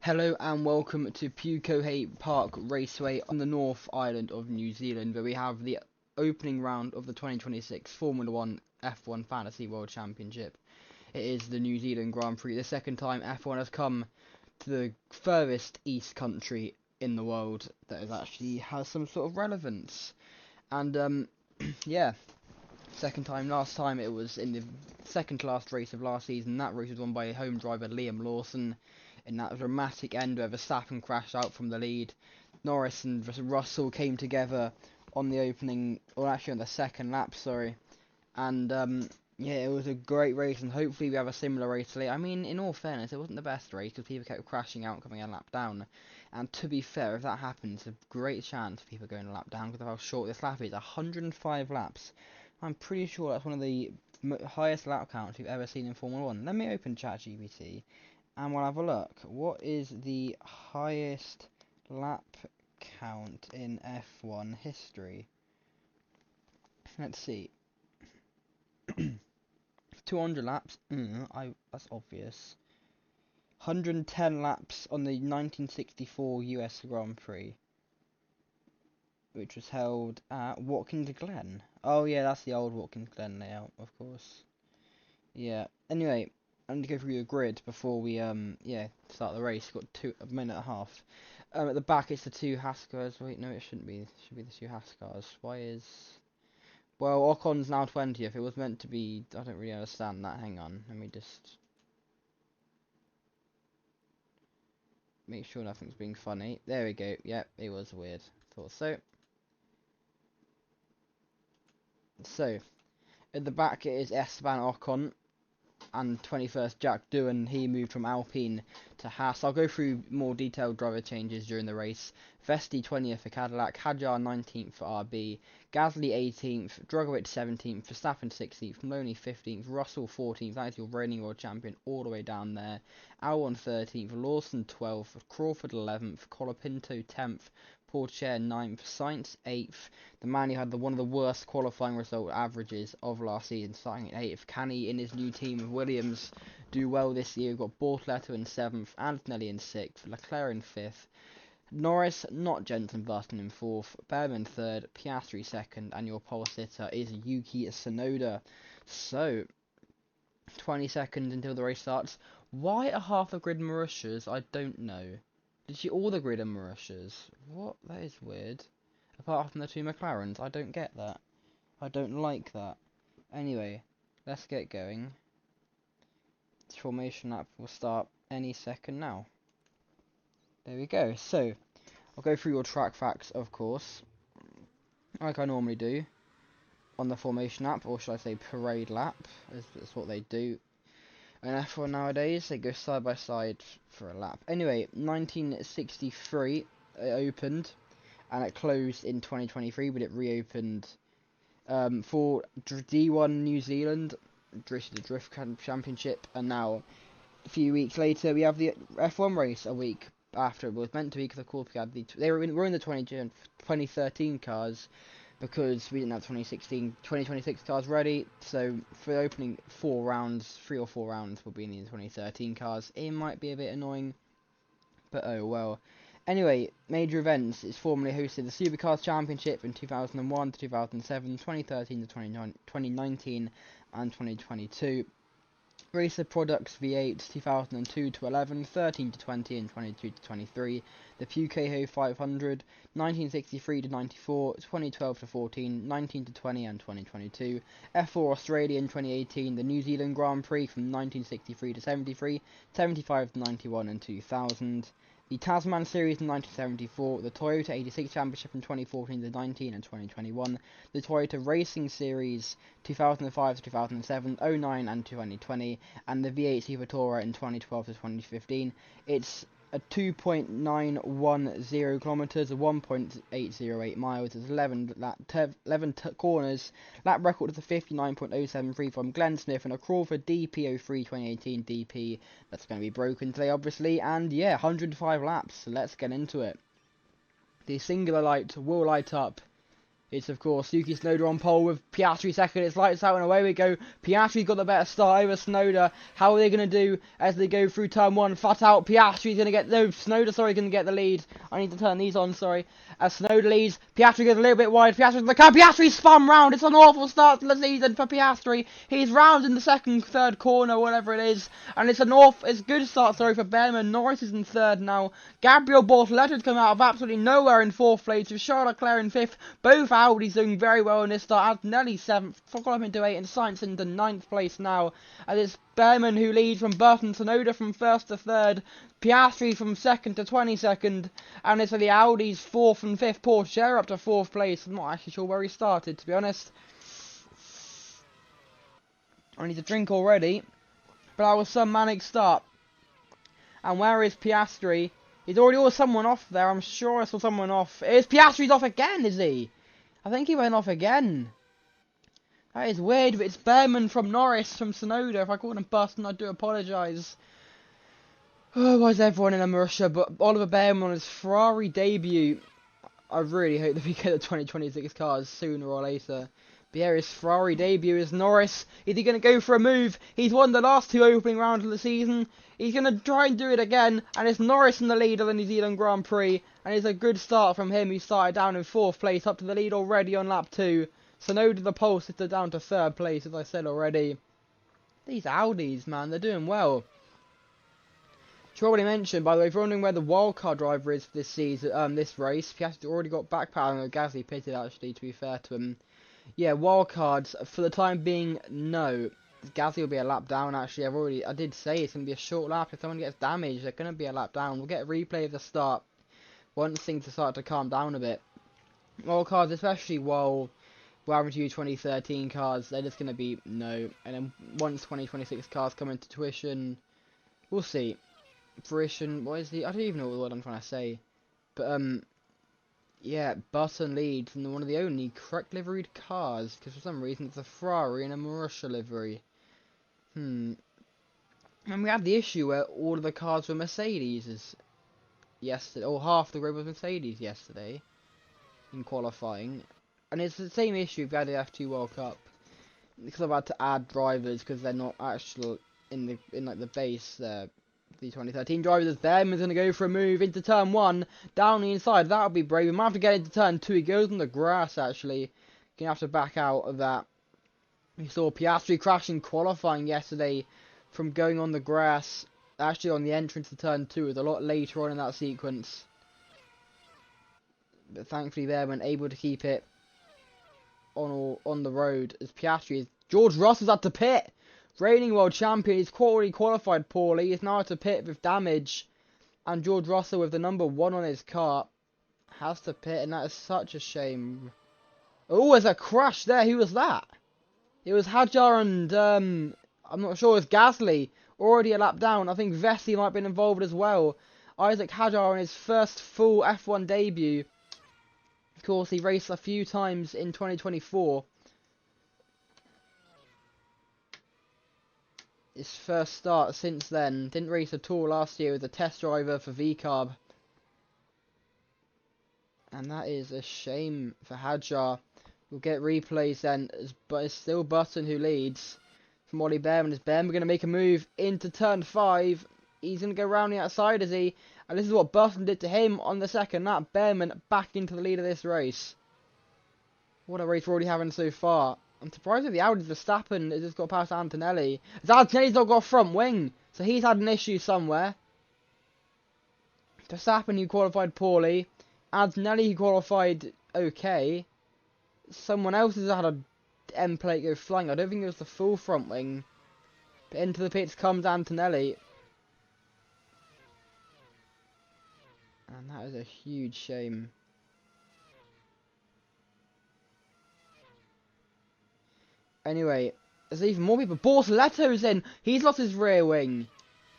Hello and welcome to Pukekohe Park Raceway on the North Island of New Zealand, where we have the opening round of the 2026 Formula 1 F1 Fantasy World Championship. It is the New Zealand Grand Prix, the second time F1 has come to the furthest east country in the world that actually has some sort of relevance. And yeah, second time. Last time it was in the second to last race of last season. That race was won by home driver Liam Lawson in that dramatic end where Verstappen crashed out from the lead. Norris and Russell came together on the opening, or actually on the second lap, sorry. And yeah, it was a great race, and hopefully we have a similar race today. I mean, in all fairness, it wasn't the best race because people kept crashing out, coming a lap down. And to be fair, if that happens, a great chance of people going a lap down because of how short this lap is. 105 laps. I'm pretty sure that's one of the highest lap counts we've ever seen in Formula 1. Let me open ChatGPT and we'll have a look. What is the highest lap count in F1 history? Let's see. 200 laps. That's obvious. 110 laps on the 1964 US Grand Prix, which was held at Watkins Glen. Oh yeah, that's the old Watkins Glen layout, of course. Yeah. Anyway, I'm gonna go through your grid before we start the race. Got a minute and a half. At the back it's the two Haskars. Wait, no, it shouldn't be. It should be the two Haskars. Why is? Well, Ocon's now 20th. It was meant to be. I don't really understand that. Hang on. Let me just make sure nothing's being funny. There we go. Yep, it was weird. Thought so. So, at the back it is Esteban Ocon and 21st Jack Doohan. He moved from Alpine to Haas. I'll go through more detailed driver changes during the race. Vesti 20th for Cadillac, Hadjar 19th for RB, Gasly 18th, Drugovich 17th, Verstappen 16th, Maloney 15th, Russell 14th, that is your reigning world champion all the way down there, Albon 13th, Lawson 12th, Crawford 11th, Colapinto 10th, Pourchaire 9th, Sainz 8th, the man who had one of the worst qualifying result averages of last season, starting at 8th. Can he, in his new team of Williams, do well this year? We've got Bortoleto in 7th, Antonelli in 6th, Leclerc in 5th, Norris, not Jenson Button in 4th, Berman 3rd, Piastri 2nd, and your pole sitter is Yuki Tsunoda. So, 20 seconds until the race starts. Why are half the grid Mauritius? I don't know. Did she all the grid are Mauritius? What? That is weird. Apart from the two McLarens, I don't get that. I don't like that. Anyway, let's get going. This formation lap will start any second now. There we go. So, I'll go through your track facts, of course, like I normally do, on the formation lap, or should I say parade lap, as that's what they do. In F1 nowadays, they go side by side for a lap. Anyway, 1963 it opened, and it closed in 2023, but it reopened for D1 New Zealand, the Drift Championship, and now a few weeks later we have the F1 race a week after it was meant to be, because of course we had they were in the 2013 cars because we didn't have 2026 cars ready. So for the opening 3 or 4 rounds will be in the 2013 cars. It might be a bit annoying, but oh well. Anyway, major events. It's formerly hosted the Supercars Championship in 2001 to 2007, 2013 to 2019, and 2022. Racer Products V8 2002 to 11, 13 to 20, and 22 to 23. The Pukekohe 500 1963 to 94, 2012 to 14, 19 to 20, and 2022. F4 Australia in 2018. The New Zealand Grand Prix from 1963 to 73, 75 to 91, and 2000. The Tasman Series in 1974, the Toyota 86 Championship from 2014 to 19 and 2021, the Toyota Racing Series 2005 to 2007, 09 and 2020, and the V8 Super Tourer in 2012 to 2015. It's a 2.910 kilometers, 1.808 miles, there's 11 corners. Lap record is a 59.073 from Glenn Smith and a Crawford DP03 2018 DP that's going to be broken today, obviously. And yeah, 105 laps. So let's get into it. The singular light will light up It's, of course, Yuki Tsunoda on pole with Piastri second. It's lights out and away we go. Piastri's got the better start over Tsunoda. How are they going to do as they go through turn one? Flat out. Piastri's going to get... No, Tsunoda, sorry, going to get the lead. I need to turn these on, sorry. As Tsunoda leads, Piastri goes a little bit wide. Piastri's in the car. Piastri spun round. It's an awful start to the season for Piastri. He's round in the second, third corner, whatever it is. And it's it's a good start, sorry, for Behrman. Norris is in third now. Gabriel Bortoletto's come out of absolutely nowhere in fourth place with Charles Leclerc in fifth. Both Audi's doing very well in this start. Antonelli 7th, got him into 8th, and Sainz into 9th place now. And it's Behrman who leads from Button, Tsunoda from 1st to 3rd, Piastri from 2nd to 22nd, and it's the Audi's 4th and 5th, Porsche up to 4th place. I'm not actually sure where he started, to be honest. I need a drink already, but that was some manic start. And where is Piastri? He's already someone off there. I'm sure I saw someone off. Is Piastri's off again, is he? I think he went off again. That is weird, but it's Behrman from Norris from Tsunoda. If I call him Boston, I do apologise. Oh, why is everyone in a Marussia? But Oliver Behrman on his Ferrari debut. I really hope that we get the 2026 cars sooner or later. But yeah, his Ferrari debut is Norris. Is he going to go for a move? He's won the last 2 opening rounds of the season. He's going to try and do it again. And it's Norris in the lead of the New Zealand Grand Prix. And it's a good start from him. He started down in 4th place, up to the lead already on lap 2. Tsunoda the pole sitter down to 3rd place, as I said already. These Audis, man, they're doing well. Should already mention, by the way, if you're wondering where the wildcard driver is for this season, this race, Piastri's already got back power. Gasly pitted, actually, to be fair to him. Yeah, wildcards, for the time being, no. Gasly will be a lap down, actually. I did say it's going to be a short lap. If someone gets damaged, they're going to be a lap down. We'll get a replay of the start once things start to calm down a bit. Wildcards, especially while we're having to use 2013 cars, they're just going to be no. And then once 2026 cars come into tuition, we'll see. Fruition, what is the... I don't even know what I'm trying to say. But, yeah, Button leads in one of the only correct liveried cars, because for some reason it's a Ferrari and a Marussia livery. And we had the issue where all of the cars were Mercedes yesterday, or half the grid was Mercedes yesterday in qualifying. And it's the same issue with the F2 World Cup, because I've had to add drivers because they're not actual in like the base there. The 2013 drivers is there. He's going to go for a move into turn 1, down the inside. That'll be brave. We might have to get into turn 2. He goes on the grass, actually. Gonna have to back out of that. We saw Piastri crashing qualifying yesterday from going on the grass. Actually, on the entrance to turn 2 is a lot later on in that sequence. But thankfully, they were able to keep it on the road as Piastri. George Russell's at the pit. Reigning world champion, he's already qualified poorly, he's now at a pit with damage, and George Russell with the number 1 on his car has to pit, and that is such a shame. Oh, there's a crash there. Who was that? It was Hadjar and, I'm not sure, it was Gasly, already a lap down. I think Vessi might have been involved as well. Isaac Hadjar on his first full F1 debut. Of course, he raced a few times in 2024. His first start since then. Didn't race at all last year as a test driver for VCarb. And that is a shame for Hadjar. We'll get replays then, but it's still Button who leads from Ollie Behrman. Is Behrman going to make a move into turn 5? He's going to go round the outside, is he? And this is what Button did to him on the second lap. Behrman back into the lead of this race. What a race we're already having so far. I'm surprised that the Audi Verstappen has just got past Antonelli. As Antonelli's not got a front wing, so he's had an issue somewhere. Verstappen, who qualified poorly. Antonelli, who qualified okay. Someone else has had a end plate go flying. I don't think it was the full front wing. But into the pits comes Antonelli. And that is a huge shame. Anyway, there's even more people. Bortoletto's in. He's lost his rear wing.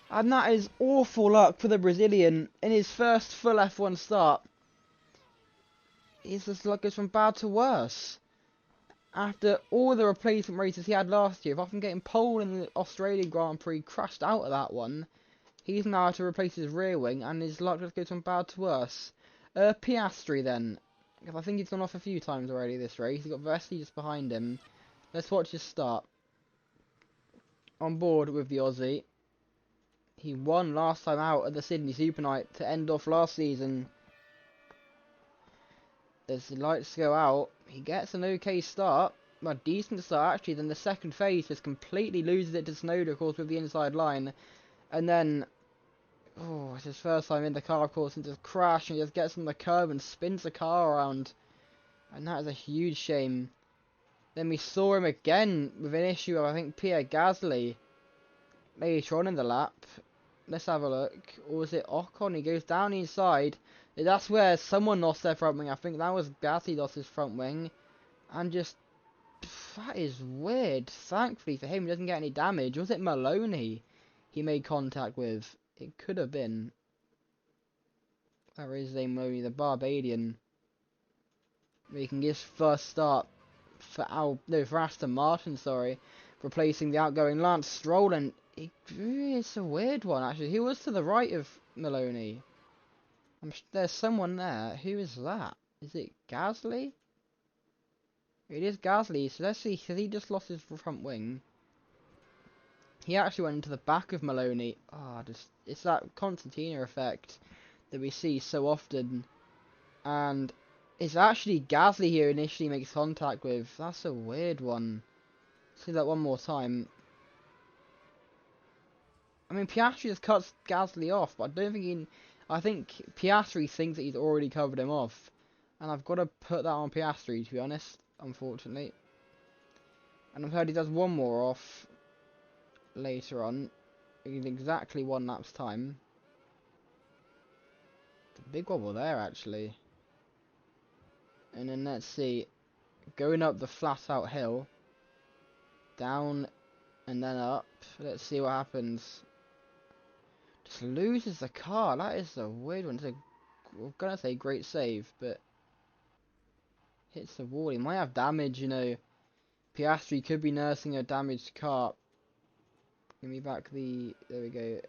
And that is awful luck for the Brazilian in his first full F1 start. His just luck goes from bad to worse. After all the replacement races he had last year, apart from getting pole in the Australian Grand Prix, crashed out of that one. He's now had to replace his rear wing, and his luck just goes from bad to worse. Piastri then. I think he's gone off a few times already this race. He's got Vesely just behind him. Let's watch his start. On board with the Aussie. He won last time out at the Sydney Super Night to end off last season. As the lights go out, he gets an okay start. A decent start actually. Then the second phase just completely loses it to Tsunoda, of course, with the inside line. And then, oh, it's his first time in the car, of course, and just crashes and just gets on the curb and spins the car around. And that is a huge shame. Then we saw him again with an issue of, I think, Pierre Gasly later on in the lap. Let's have a look. Or was it Ocon? He goes down the inside. That's where someone lost their front wing. I think that was Gasly lost his front wing. And just, that is weird. Thankfully for him, he doesn't get any damage. Was it Maloney he made contact with? It could have been. That is Maloney, the Barbadian. Making his first start for Aston Martin, sorry. Replacing the outgoing Lance Stroll, and it's a weird one actually. He was to the right of Maloney. There's someone there. Who is that? Is it Gasly? It is Gasly. So let's see. Has he just lost his front wing? He actually went into the back of Maloney. It's that concertina effect that we see so often, and it's actually Gasly here initially makes contact with. That's a weird one. See that one more time. I mean, Piastri just cuts Gasly off, but I don't think I think Piastri thinks that he's already covered him off. And I've got to put that on Piastri, to be honest, unfortunately. And I've heard he does one more off later on. In exactly 1 lap's time. It's a big wobble there, actually. And then let's see. Going up the flat out hill. Down and then up. Let's see what happens. Just loses the car. That is a weird one. I'm gonna say great save, but hits the wall. He might have damage, you know. Piastri could be nursing a damaged car. Give me back the. There we go.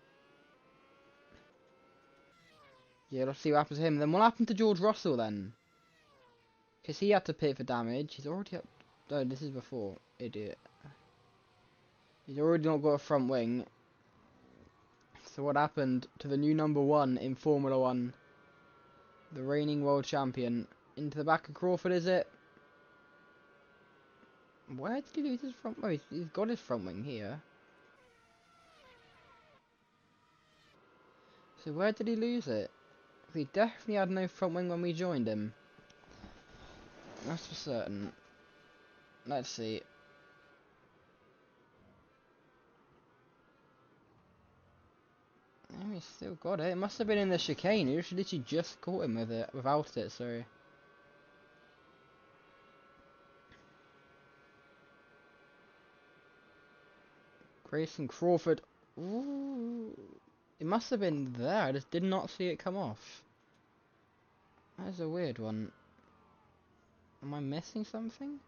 Yeah, let's see what happens to him. Then what happened to George Russell then? Because he had to pit for damage. He's already up. Oh, this is before. Idiot. He's already not got a front wing. So what happened to the new #1 in Formula 1? The reigning world champion. Into the back of Crawford, is it? Where did he lose his front wing? Oh, he's got his front wing here. So where did he lose it? He definitely had no front wing when we joined him. That's for certain. Let's see. Oh, he's still got it. It must have been in the chicane. You literally just caught him with it, without it, sorry. Grayson Crawford. Ooh. It must have been there. I just did not see it come off. That is a weird one. Am I missing something?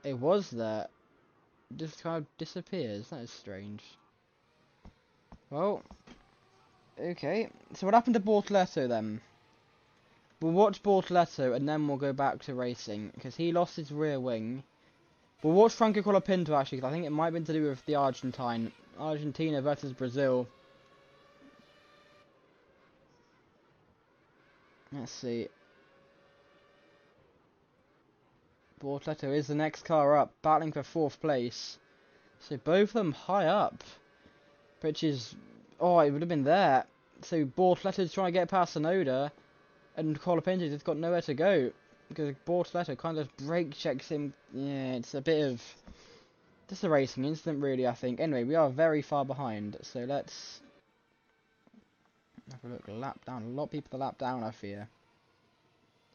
It was there. It just kind of disappears. That is strange. Well, okay. So what happened to Bortoleto then? We'll watch Bortoleto and then we'll go back to racing, because he lost his rear wing. We'll watch Franco Colapinto actually, because I think it might have been to do with the Argentina versus Brazil. Let's see. Bortoleto is the next car up, battling for 4th place. So both of them high up. Which is... Oh, it would have been there. So Bortoleto's trying to get past Tsunoda, and Colapinto just got nowhere to go. Because Bortoleto kind of brake checks him. Yeah, it's a bit of... just a racing incident really, I think. Anyway, we are very far behind. So let's... have a look. Lap down. A lot of people are lap down, I fear.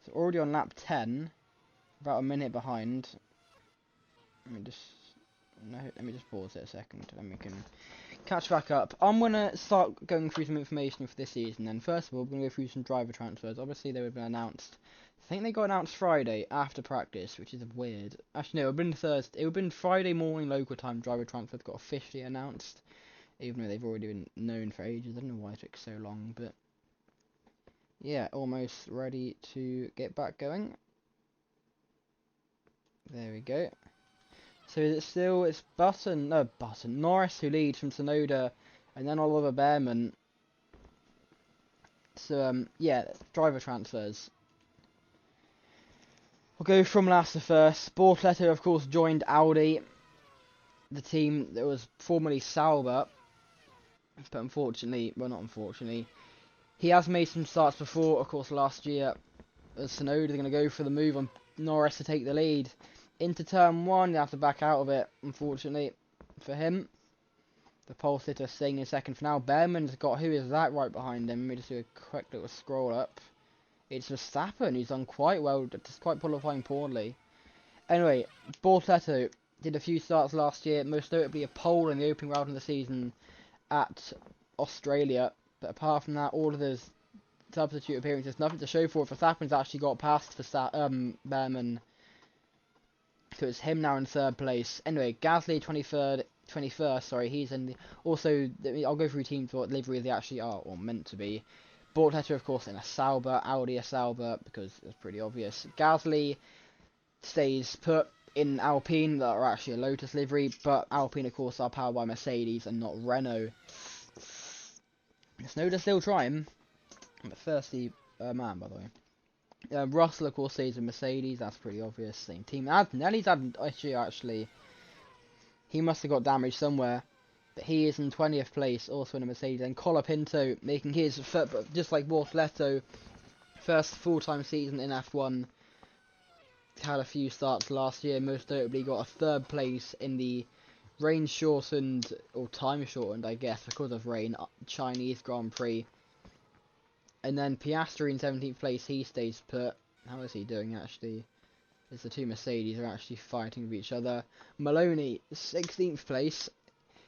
So already on lap 10. About a minute behind. Let me just pause it a second, then we can catch back up. I'm gonna start going through some information for this season. Then first of all, we're gonna go through some driver transfers. Obviously, they would have been announced. I think they got announced Friday after practice, which is weird. Actually, no, it would have been Thursday. It would have been Friday morning local time. Driver transfers got officially announced, even though they've already been known for ages. I don't know why it took so long, but Yeah, almost ready to get back going. There we go. So it's Norris who leads from Tsunoda, and then Oliver Behrman. So yeah, driver transfers. We'll go from last to first. Bortoleto, of course, joined Audi, the team that was formerly Sauber, but unfortunately, well, not unfortunately, he has made some starts before. Of course, last year, Tsunoda are going to go for the move on Norris to take the lead into turn one. They have to back out of it, unfortunately, for him. The pole sitter staying in second for now. Behrman's got, who is that right behind him? Let me just do a quick little scroll up. It's Verstappen, who's done quite well, despite qualifying poorly. Anyway, Bortoleto did a few starts last year, most notably a pole in the opening round of the season at Australia. But apart from that, all of those substitute appearances, nothing to show for it. Verstappen's actually got past Behrman, so it's him now in third place. Anyway, Gasly 21st, sorry, he's in the, also, I'll go through teams what livery they actually are, or meant to be. Bortoleto, of course, in a Sauber, Audi a Sauber, because it's pretty obvious. Gasly stays put in Alpine, that are actually a Lotus livery, but Alpine, of course, are powered by Mercedes and not Renault. Tsunoda's still trying, but thirsty man, by the way. Russell, of course, stays in Mercedes, that's pretty obvious, same team. Nelly's had an issue, actually. He must have got damaged somewhere. But he is in 20th place, also in a Mercedes. And Colapinto making his, just like Bortoleto, first full-time season in F1. Had a few starts last year, most notably got a third place in the rain-shortened, or time-shortened, I guess, because of rain, Chinese Grand Prix. And then Piastri in 17th place, he stays put. How is he doing, actually? As the two Mercedes are actually fighting with each other. Maloney, 16th place.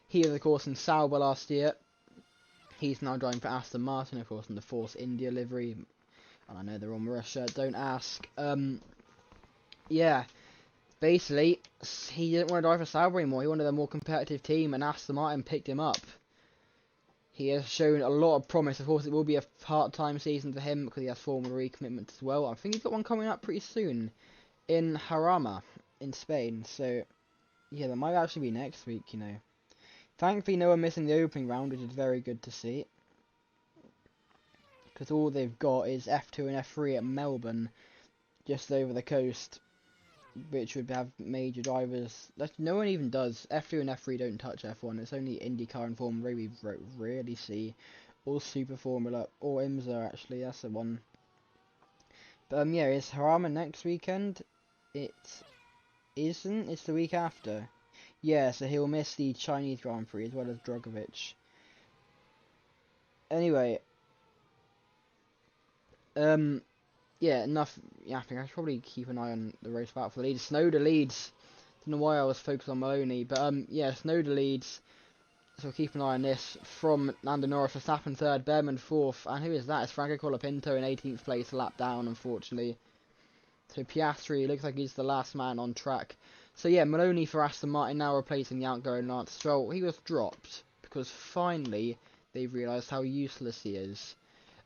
He was, of course, in Sauber last year. He's now driving for Aston Martin, of course, in the Force India livery. And I know they're on Russia, don't ask. Yeah, basically, he didn't want to drive for Sauber anymore. He wanted a more competitive team, and Aston Martin picked him up. He has shown a lot of promise. Of course, it will be a part-time season for him, because he has formal recommitment as well. I think he's got one coming up pretty soon in Jarama, in Spain. So, yeah, that might actually be next week, you know. Thankfully, no one missing the opening round, which is very good to see. Because all they've got is F2 and F3 at Melbourne, just over the coast, which would have major drivers. No one even does. F2 and F3 don't touch F1. It's only IndyCar and Formula E we rarely see. Or Super Formula, or IMSA, actually, that's the one. But, yeah, is Jarama next weekend? It isn't. It's the week after. Yeah, so he'll miss the Chinese Grand Prix as well as Drogovic. Anyway, yeah, enough yapping. I should probably keep an eye on the race battle for the lead. Tsunoda leads. Don't know why I was focused on Maloney, but yeah, Tsunoda leads. So keep an eye on this. From Lando Norris, Verstappen third, Behrman fourth, and who is that? It's Franco Colapinto in 18th place, a lap down, unfortunately. So Piastri looks like he's the last man on track. So yeah, Maloney for Aston Martin now replacing the outgoing Lance Stroll. He was dropped because finally they've realised how useless he is.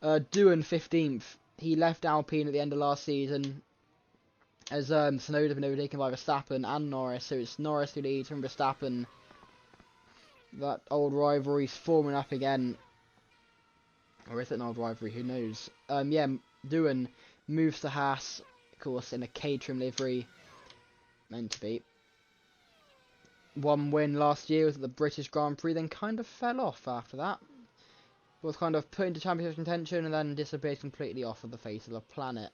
Doohan 15th. He left Alpine at the end of last season as Tsunoda been overtaken by Verstappen and Norris. So it's Norris who leads from Verstappen. That old rivalry's forming up again. Or is it an old rivalry? Who knows? Yeah, Doohan moves to Haas, of course, in a Caterham livery. Meant to be. One win last year was at the British Grand Prix, then kind of fell off after that. Was kind of put into championship contention and then disappeared completely off of the face of the planet.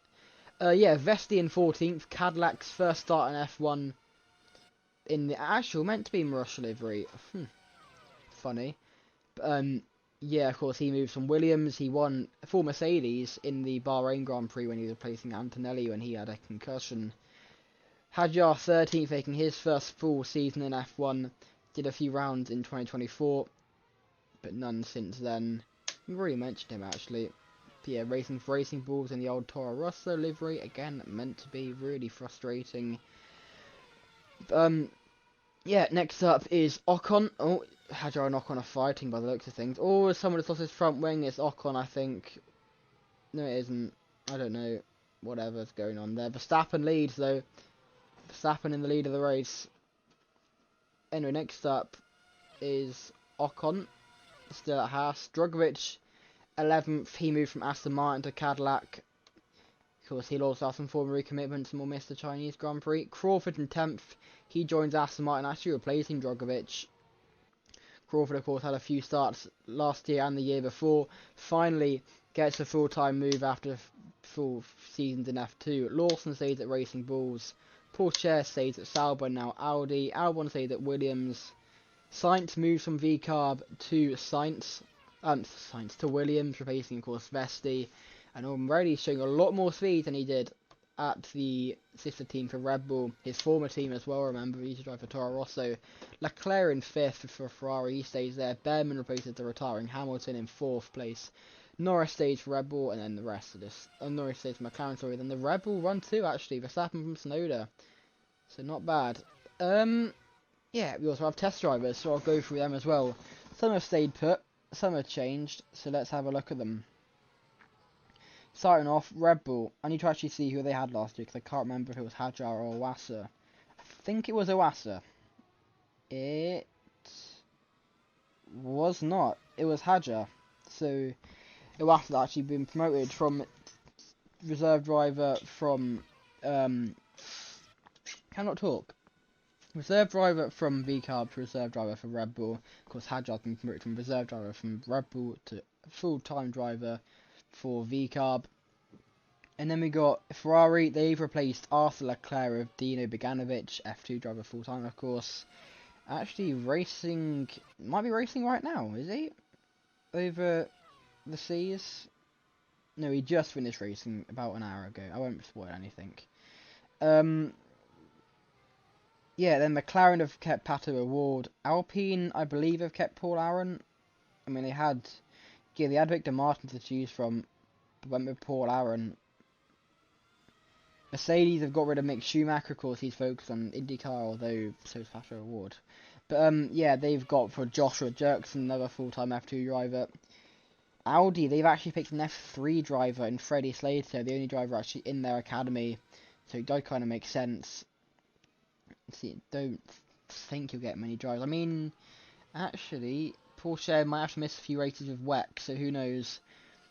Yeah, Vesti in 14th, Cadillac's first start in F1 in the actual meant to be Marussia livery. Funny. Yeah, of course, he moves from Williams. He won for Mercedes in the Bahrain Grand Prix when he was replacing Antonelli when he had a concussion. Hadjar 13th, making his first full season in F1. Did a few rounds in 2024, but none since then. We've already mentioned him, actually. But yeah, racing for Racing Bulls in the old Toro Rosso livery. Again, meant to be really frustrating. Yeah, next up is Ocon. Oh, Hadjar and Ocon are fighting by the looks of things. Oh, someone has lost his front wing. It's Ocon, I think. No, it isn't. I don't know. Whatever's going on there. Verstappen leads, though. Verstappen in the lead of the race. Anyway, next up is Ocon, still at Haas. Drugovich, 11th. He moved from Aston Martin to Cadillac. Of course, he'll also have some form of recommitments and will miss the Chinese Grand Prix. Crawford in 10th. He joins Aston Martin, actually replacing Drugovich. Crawford, of course, had a few starts last year and the year before. Finally gets a full-time move after full seasons in F2. Lawson stays at Racing Bulls. Porsche stays at Sauber, now Audi. Albon stays at Williams. Sainz moves from VCarb to Sainz to Williams, replacing, of course, Vesti. And already showing a lot more speed than he did at the sister team for Red Bull. His former team as well, remember, he used to drive for Toro Rosso. Leclerc in 5th for Ferrari, he stays there. Behrman replaces the retiring Hamilton in 4th place. Norris stays for Red Bull, and then the rest of this. Norris stays for McLaren, sorry. Then the Red Bull run too, actually. Verstappen from Tsunoda. So not bad. Yeah, we also have test drivers, so I'll go through them as well. Some have stayed put, some have changed, so let's have a look at them. Starting off, Red Bull. I need to actually see who they had last year, because I can't remember if it was Hadjar or Iwasa. I think it was Iwasa. It was not. It was Hadjar. So, Iwasa had actually been promoted from reserve driver from... cannot talk. Reserve driver from VCarb to reserve driver for Red Bull. Of course, Hadjar's been promoted from reserve driver from Red Bull to full-time driver for VCarb. And then we got Ferrari. They've replaced Arthur Leclerc with Dino Beganovic, F2 driver full-time, of course. Actually racing, might be racing right now, is he? Over the seas? No, he just finished racing about an hour ago. I won't spoil anything. Yeah, then McLaren have kept Pato O'Ward. Alpine, I believe, have kept Paul Aron. I mean, they had Victor Martin to choose from, but went with Paul Aron. Mercedes have got rid of Mick Schumacher, of course, he's focused on IndyCar, although so is Pato O'Ward. But, yeah, they've got for Joshua Jerkson, another full-time F2 driver. Audi, they've actually picked an F3 driver in Freddie Slater, the only driver actually in their academy, so it does kind of make sense. See, don't think you'll get many drivers. I mean, actually, Porsche might have to miss a few races with WEC, so who knows.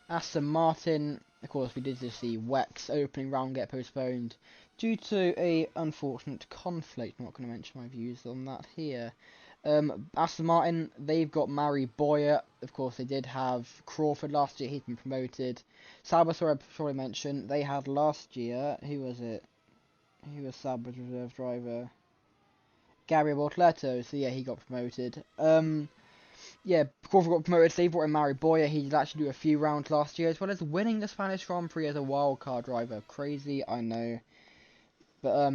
Aston Martin, of course, we did just see WEC's opening round get postponed due to a unfortunate conflict. I'm not going to mention my views on that here. Aston Martin, they've got Mari Boyer. Of course, they did have Crawford last year. He's been promoted. Sauber, sorry, I probably mentioned, they had last year, who was it? Who was Sauber's reserve driver? Gabriel Bortoleto, so yeah, he got promoted. Yeah, Crawford got promoted, so they brought in Mari Boyer. He did actually do a few rounds last year, as well as winning the Spanish Grand Prix as a wildcard driver. Crazy, I know. But,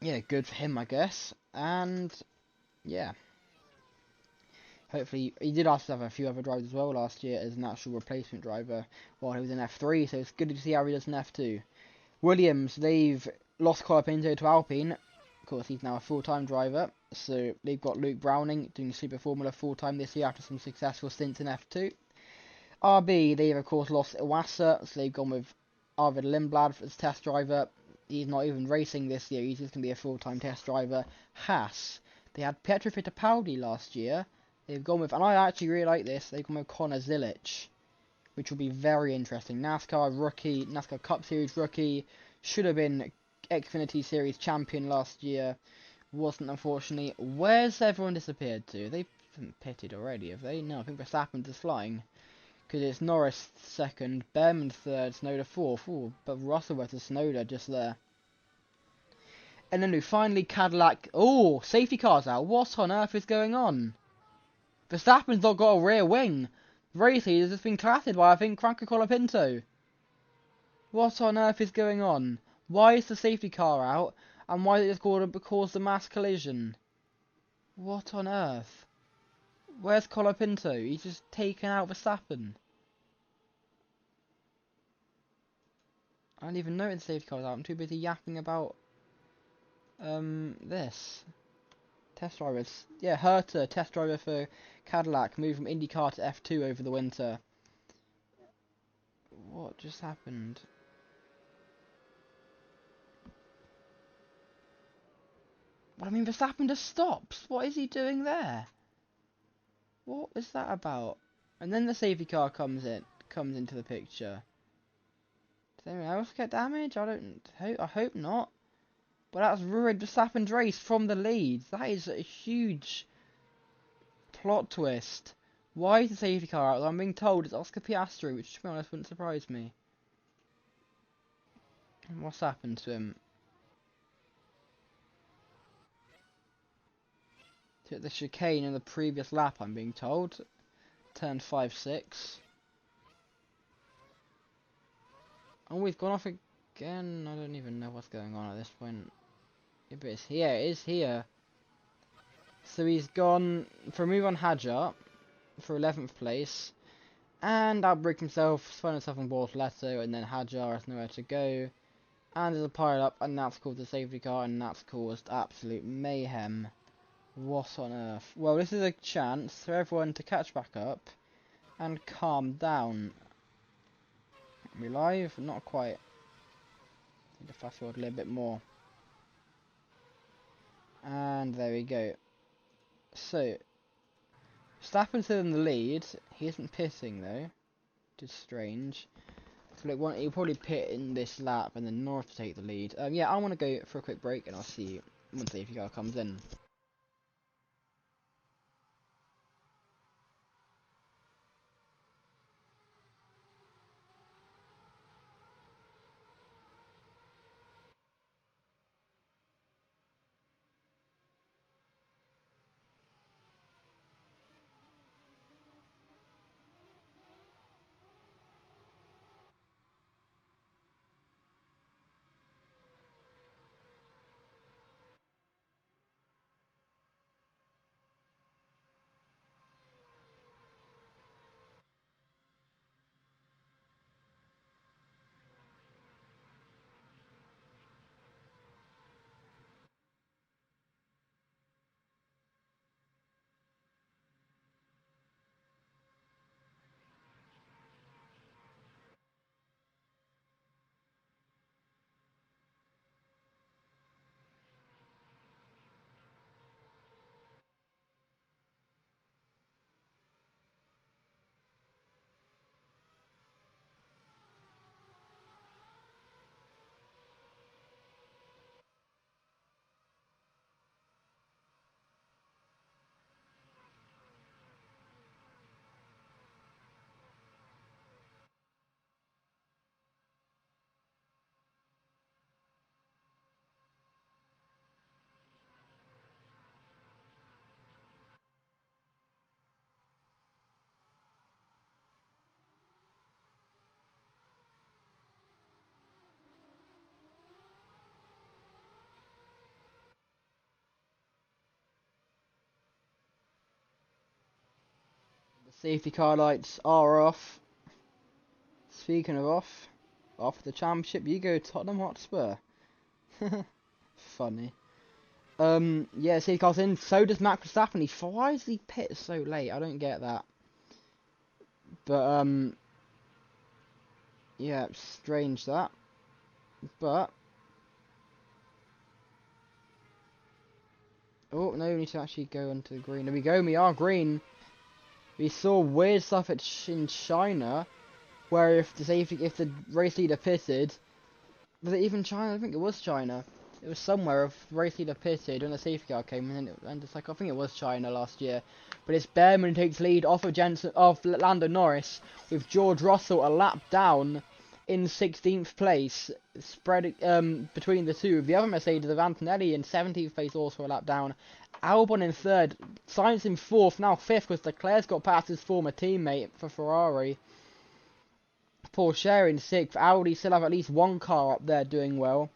yeah, good for him, I guess. And, yeah. Hopefully, he did also have a few other drivers as well last year as an actual replacement driver while he was in F3, so it's good to see how he does in F2. Williams, they've lost Colapinto to Alpine. Of course, he's now a full-time driver. So they've got Luke Browning doing Super Formula full-time this year after some successful stints in F2. RB, they've of course lost Iwasa, so they've gone with Arvid Lindblad as test driver. He's not even racing this year, he's just going to be a full-time test driver. Haas, they had Pietro Fittipaldi last year. They've gone with, and I actually really like this, they've gone with Connor Zilic, which will be very interesting. NASCAR Cup Series rookie, should have been Xfinity Series champion last year, wasn't unfortunately. Where's everyone disappeared to? They've been pitted already, have they? No, I think Verstappen's just flying. Because it's Norris 2nd, Behrman 3rd, Tsunoda 4th. Ooh, but Russell versus Tsunoda just there. And then finally Cadillac. Oh, safety car's out. What on earth is going on? Verstappen's not got a rear wing. Race leaders has been clattered by, I think, Franco Colapinto. What on earth is going on? Why is the safety car out? And why did it cause the mass collision? What on earth? Where's Colapinto? He's just taken out Verstappen. I didn't even notice the safety car was out. I'm too busy yapping about this. Test drivers. Yeah, Herta, test driver for Cadillac, moved from IndyCar to F2 over the winter. What just happened? What I mean, Verstappen just stops. What is he doing there? What is that about? And then the safety car comes into the picture. Does anyone else get damaged? I hope not. But that's ruined Verstappen's race from the lead. That is a huge plot twist. Why is the safety car out? I'm being told it's Oscar Piastri, which to be honest wouldn't surprise me. And what's happened to him? Took the chicane in the previous lap, I'm being told. Turned 5-6. Oh, we've gone off again. I don't even know what's going on at this point. Yeah, but it's here. It is here. So he's gone for a move on Hadjar for 11th place. And outbreak himself, spun himself on Bortoletto, and then Hadjar has nowhere to go. And there's a pile up, and that's called the safety car, and that's caused absolute mayhem. What on earth? Well, this is a chance for everyone to catch back up and calm down. Are we live? Not quite. Need to fast forward a little bit more. And there we go. So, Verstappen's still in the lead. He isn't pitting though, which is strange. So look, he'll probably pit in this lap and then North to take the lead. Yeah, I want to go for a quick break and I'll see you when the safety car comes in. Safety car lights are off. Speaking of off the championship, you go Tottenham Hotspur. Funny. Yeah, safety car's in. So does Max Verstappen. Why is he pit so late? I don't get that. But yeah, strange that. But oh no, we need to actually go onto the green. There we go. We are green. We saw weird stuff in China, where if the race leader pitted, was it even China? I think it was China. It was somewhere if the race leader pitted and the safety car came in, and it's like I think it was China last year. But it's Behrman takes lead off of Lando Norris with George Russell a lap down in 16th place, spread between the two. The other Mercedes of Antonelli in 17th place, also a lap down. Albon in third, Sainz in fourth, now fifth because Leclerc's got past his former teammate for Ferrari. Porsche in sixth. Audi still have at least one car up there doing well.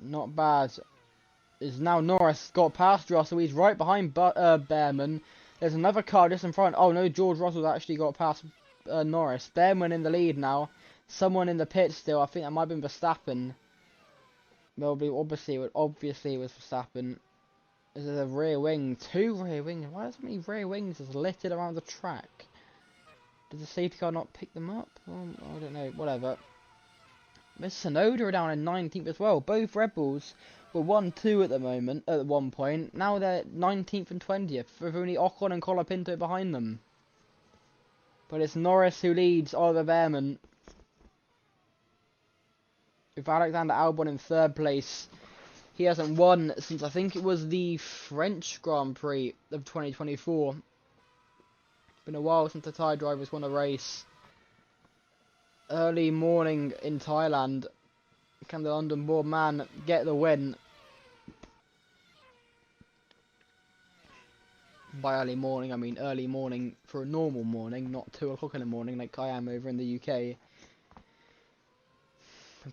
Not bad. Is now Norris got past Russell. He's right behind Behrman. There's another car just in front. Oh no, George Russell's actually got past Norris. Behrman in the lead now. Someone in the pit still. I think that might have been Verstappen. Obviously it was Verstappen. There's a rear wing, 2 rear wings. Why are so many rear wings just littered around the track? Did the safety car not pick them up? I don't know, whatever. Miss Sonoda are down in 19th as well. Both Red Bulls were 1-2 at the moment, at one point. Now they're 19th and 20th, with only Ocon and Colapinto behind them. But it's Norris who leads Oliver Behrman, with Alexander Albon in 3rd place. He hasn't won since I think it was the French Grand Prix of 2024. Been a while since the Thai drivers won a race. Early morning in Thailand. Can the London born man get the win? By early morning, I mean early morning for a normal morning, not 2 o'clock in the morning like I am over in the UK.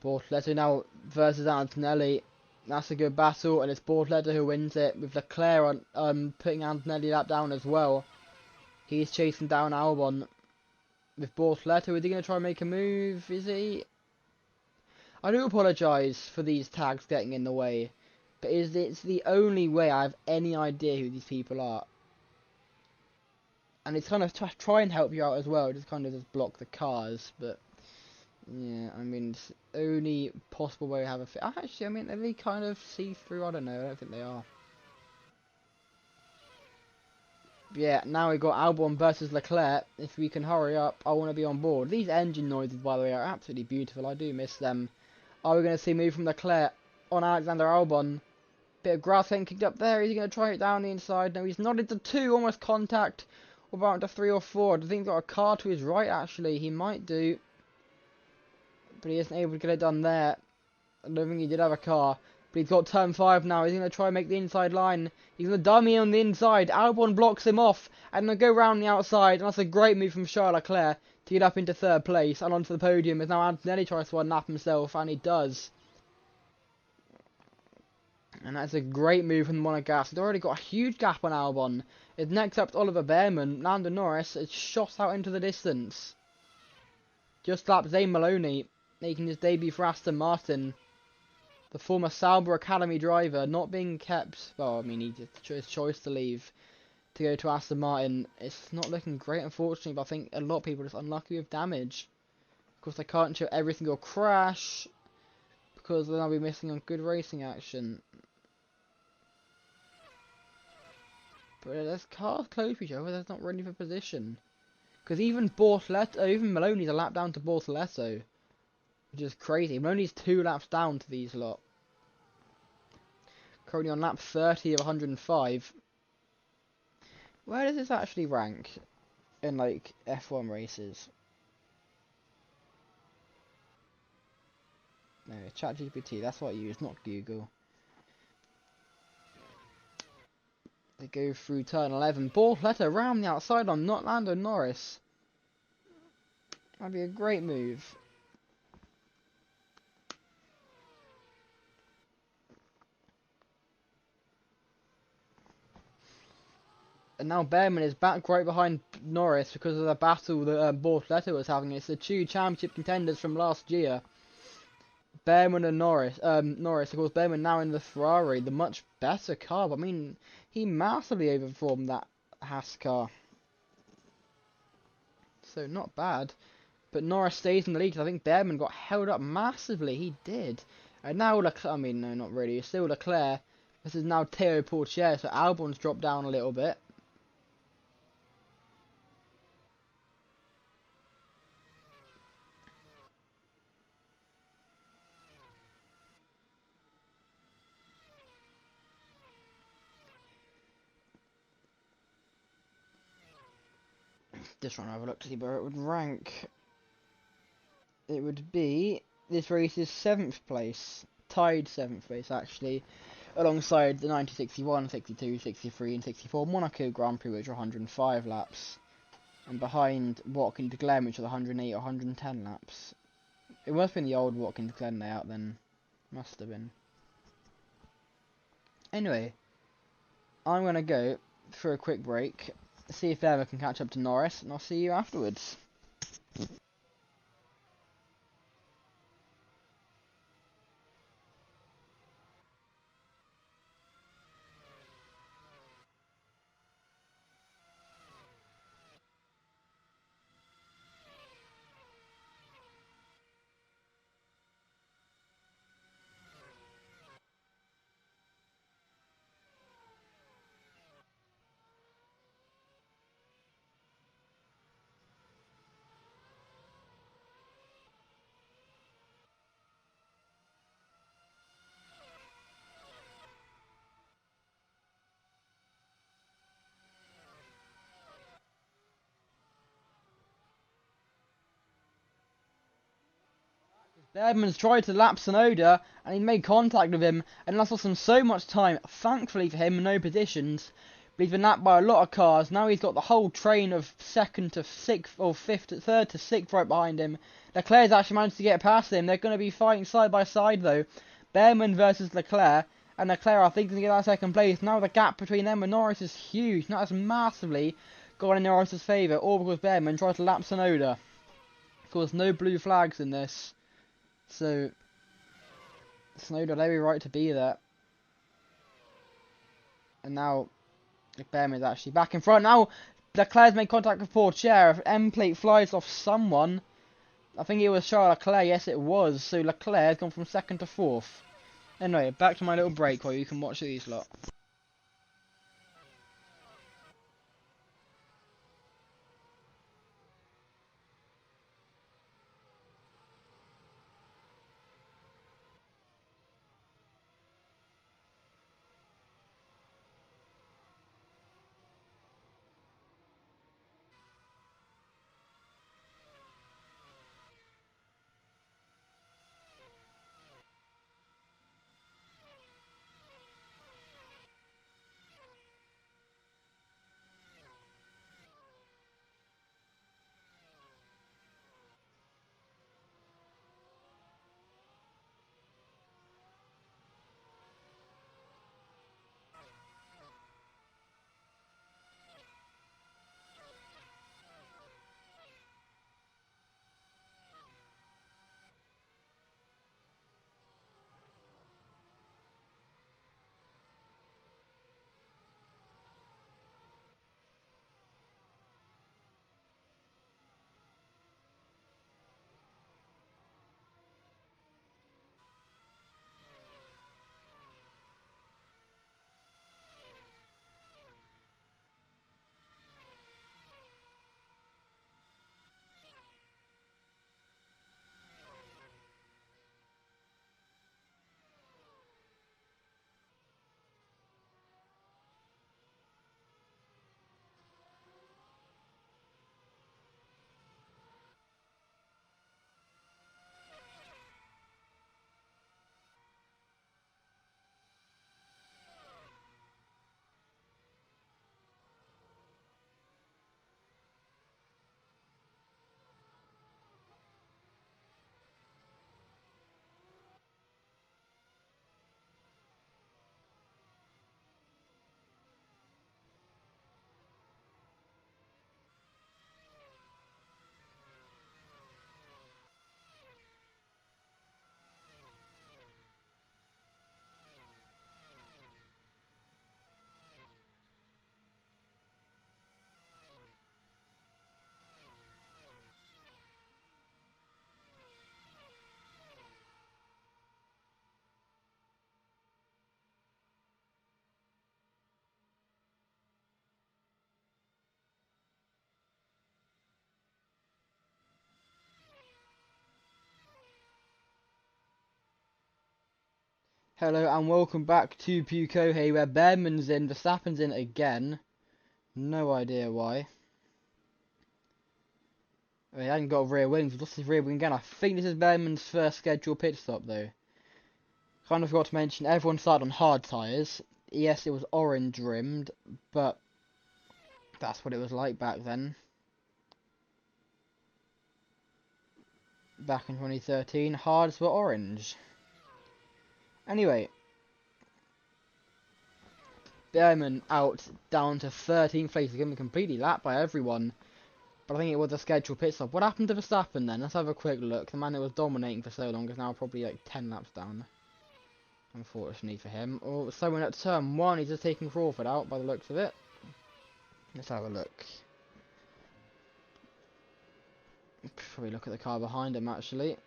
Bortoleto now versus Antonelli. That's a good battle, and it's Bortoleto who wins it, with Leclerc on putting Antonelli lap down as well. He's chasing down Albon. With Bortoleto, is he going to try and make a move? Is he? I do apologise for these tags getting in the way, but it's the only way I have any idea who these people are. And it's kind of try and help you out as well, just kind of just block the cars, but yeah, I mean, it's the only possible way to have a fit. Actually, I mean, are they kind of see-through? I don't know, I don't think they are. Yeah, now we've got Albon versus Leclerc. If we can hurry up, I want to be on board. These engine noises, by the way, are absolutely beautiful. I do miss them. Are we going to see a move from Leclerc on Alexander Albon? Bit of grass getting kicked up there. Is he going to try it down the inside? No, he's not into 2, almost contact. What about into 3 or 4? I think he's got a car to his right, actually. He might do. But he isn't able to get it done there. I don't think he did have a car. But he's got turn 5 now. He's going to try and make the inside line. He's going to dummy on the inside. Albon blocks him off. And going to go round the outside. And that's a great move from Charles Leclerc to get up into 3rd place and onto the podium. As now Antonelli tries to one-lap himself. And he does. And that's a great move from Monegasque. He's already got a huge gap on Albon. His next up to Oliver Behrman. Lando Norris is shot out into the distance. Just lapped Zane Maloney, making his debut for Aston Martin. The former Sauber Academy driver not being kept. Well, I mean, he did his choice to leave to go to Aston Martin. It's not looking great, unfortunately, but I think a lot of people are just unlucky with damage. Of course, they can't show every single crash because then I'll be missing on good racing action. But there's cars close to each other, that's not ready for position. Because even Maloney's a lap down to Bortoleto. Which is crazy. Maloney's 2 laps down to these lot. Currently on lap 30 of 105. Where does this actually rank in, like, F1 races? No, ChatGPT, that's what I use, not Google. They go through turn 11. Bortoleto around the outside on not Lando Norris. That'd be a great move. And now Behrman is back right behind Norris because of the battle that Bortoleto was having. It's the 2 championship contenders from last year. Behrman and Norris. Norris, of course, Behrman now in the Ferrari, the much better car. But I mean, he massively overperformed that Haas car. So, not bad. But Norris stays in the lead because I think Behrman got held up massively. He did. And now Leclerc, I mean, no, not really. It's still Leclerc. This is now Théo Pourchaire, so Albon's dropped down a little bit. Just trying to have a look to see where it would rank. It would be, this race is 7th place, tied 7th place actually, alongside the 1961, 62, 63 and 64 Monaco Grand Prix, which are 105 laps, and behind Watkins Glen, which are 108 or 110 laps. It must have been the old Watkins Glen layout then, must have been. Anyway, I'm going to go for a quick break, see if Emma can catch up to Norris, and I'll see you afterwards. Bergman's tried to lap Tsunoda, and he made contact with him, and that's lost him so much time. Thankfully for him, no positions. But he's been lapped by a lot of cars. Now he's got the whole train of second to sixth, or third to sixth right behind him. Leclerc's actually managed to get past him. They're going to be fighting side by side though. Bergman versus Leclerc, and Leclerc I think is going to get that second place. Now the gap between them and Norris is huge. Now it's massively gone in Norris's favour, all because Bergman tried to lap Tsunoda. Of course, no blue flags in this. So, Tsunoda had every right to be there. And now, Bergman is actually back in front. Now, Leclerc's made contact with Portier. If M plate flies off someone, I think it was Charles Leclerc. Yes, it was. So, Leclerc has gone from second to fourth. Anyway, back to my little break while you can watch these lot. Hello and welcome back to Pukohe, where Bergman's in, Verstappen's in again. No idea why. He hadn't got a rear wing, he's lost his rear wing again. I think this is Bergman's first scheduled pit stop though. Kind of forgot to mention, everyone started on hard tyres. Yes, it was orange rimmed, but that's what it was like back then. Back in 2013, hards were orange. Anyway, Bergman out down to 13th place, again completely lapped by everyone. But I think it was a scheduled pit stop. What happened to Verstappen then? Let's have a quick look. The man that was dominating for so long is now probably like 10 laps down. Unfortunately for him. Oh, someone at turn 1, he's just taking Crawford out by the looks of it. Let's have a look. Probably look at the car behind him actually.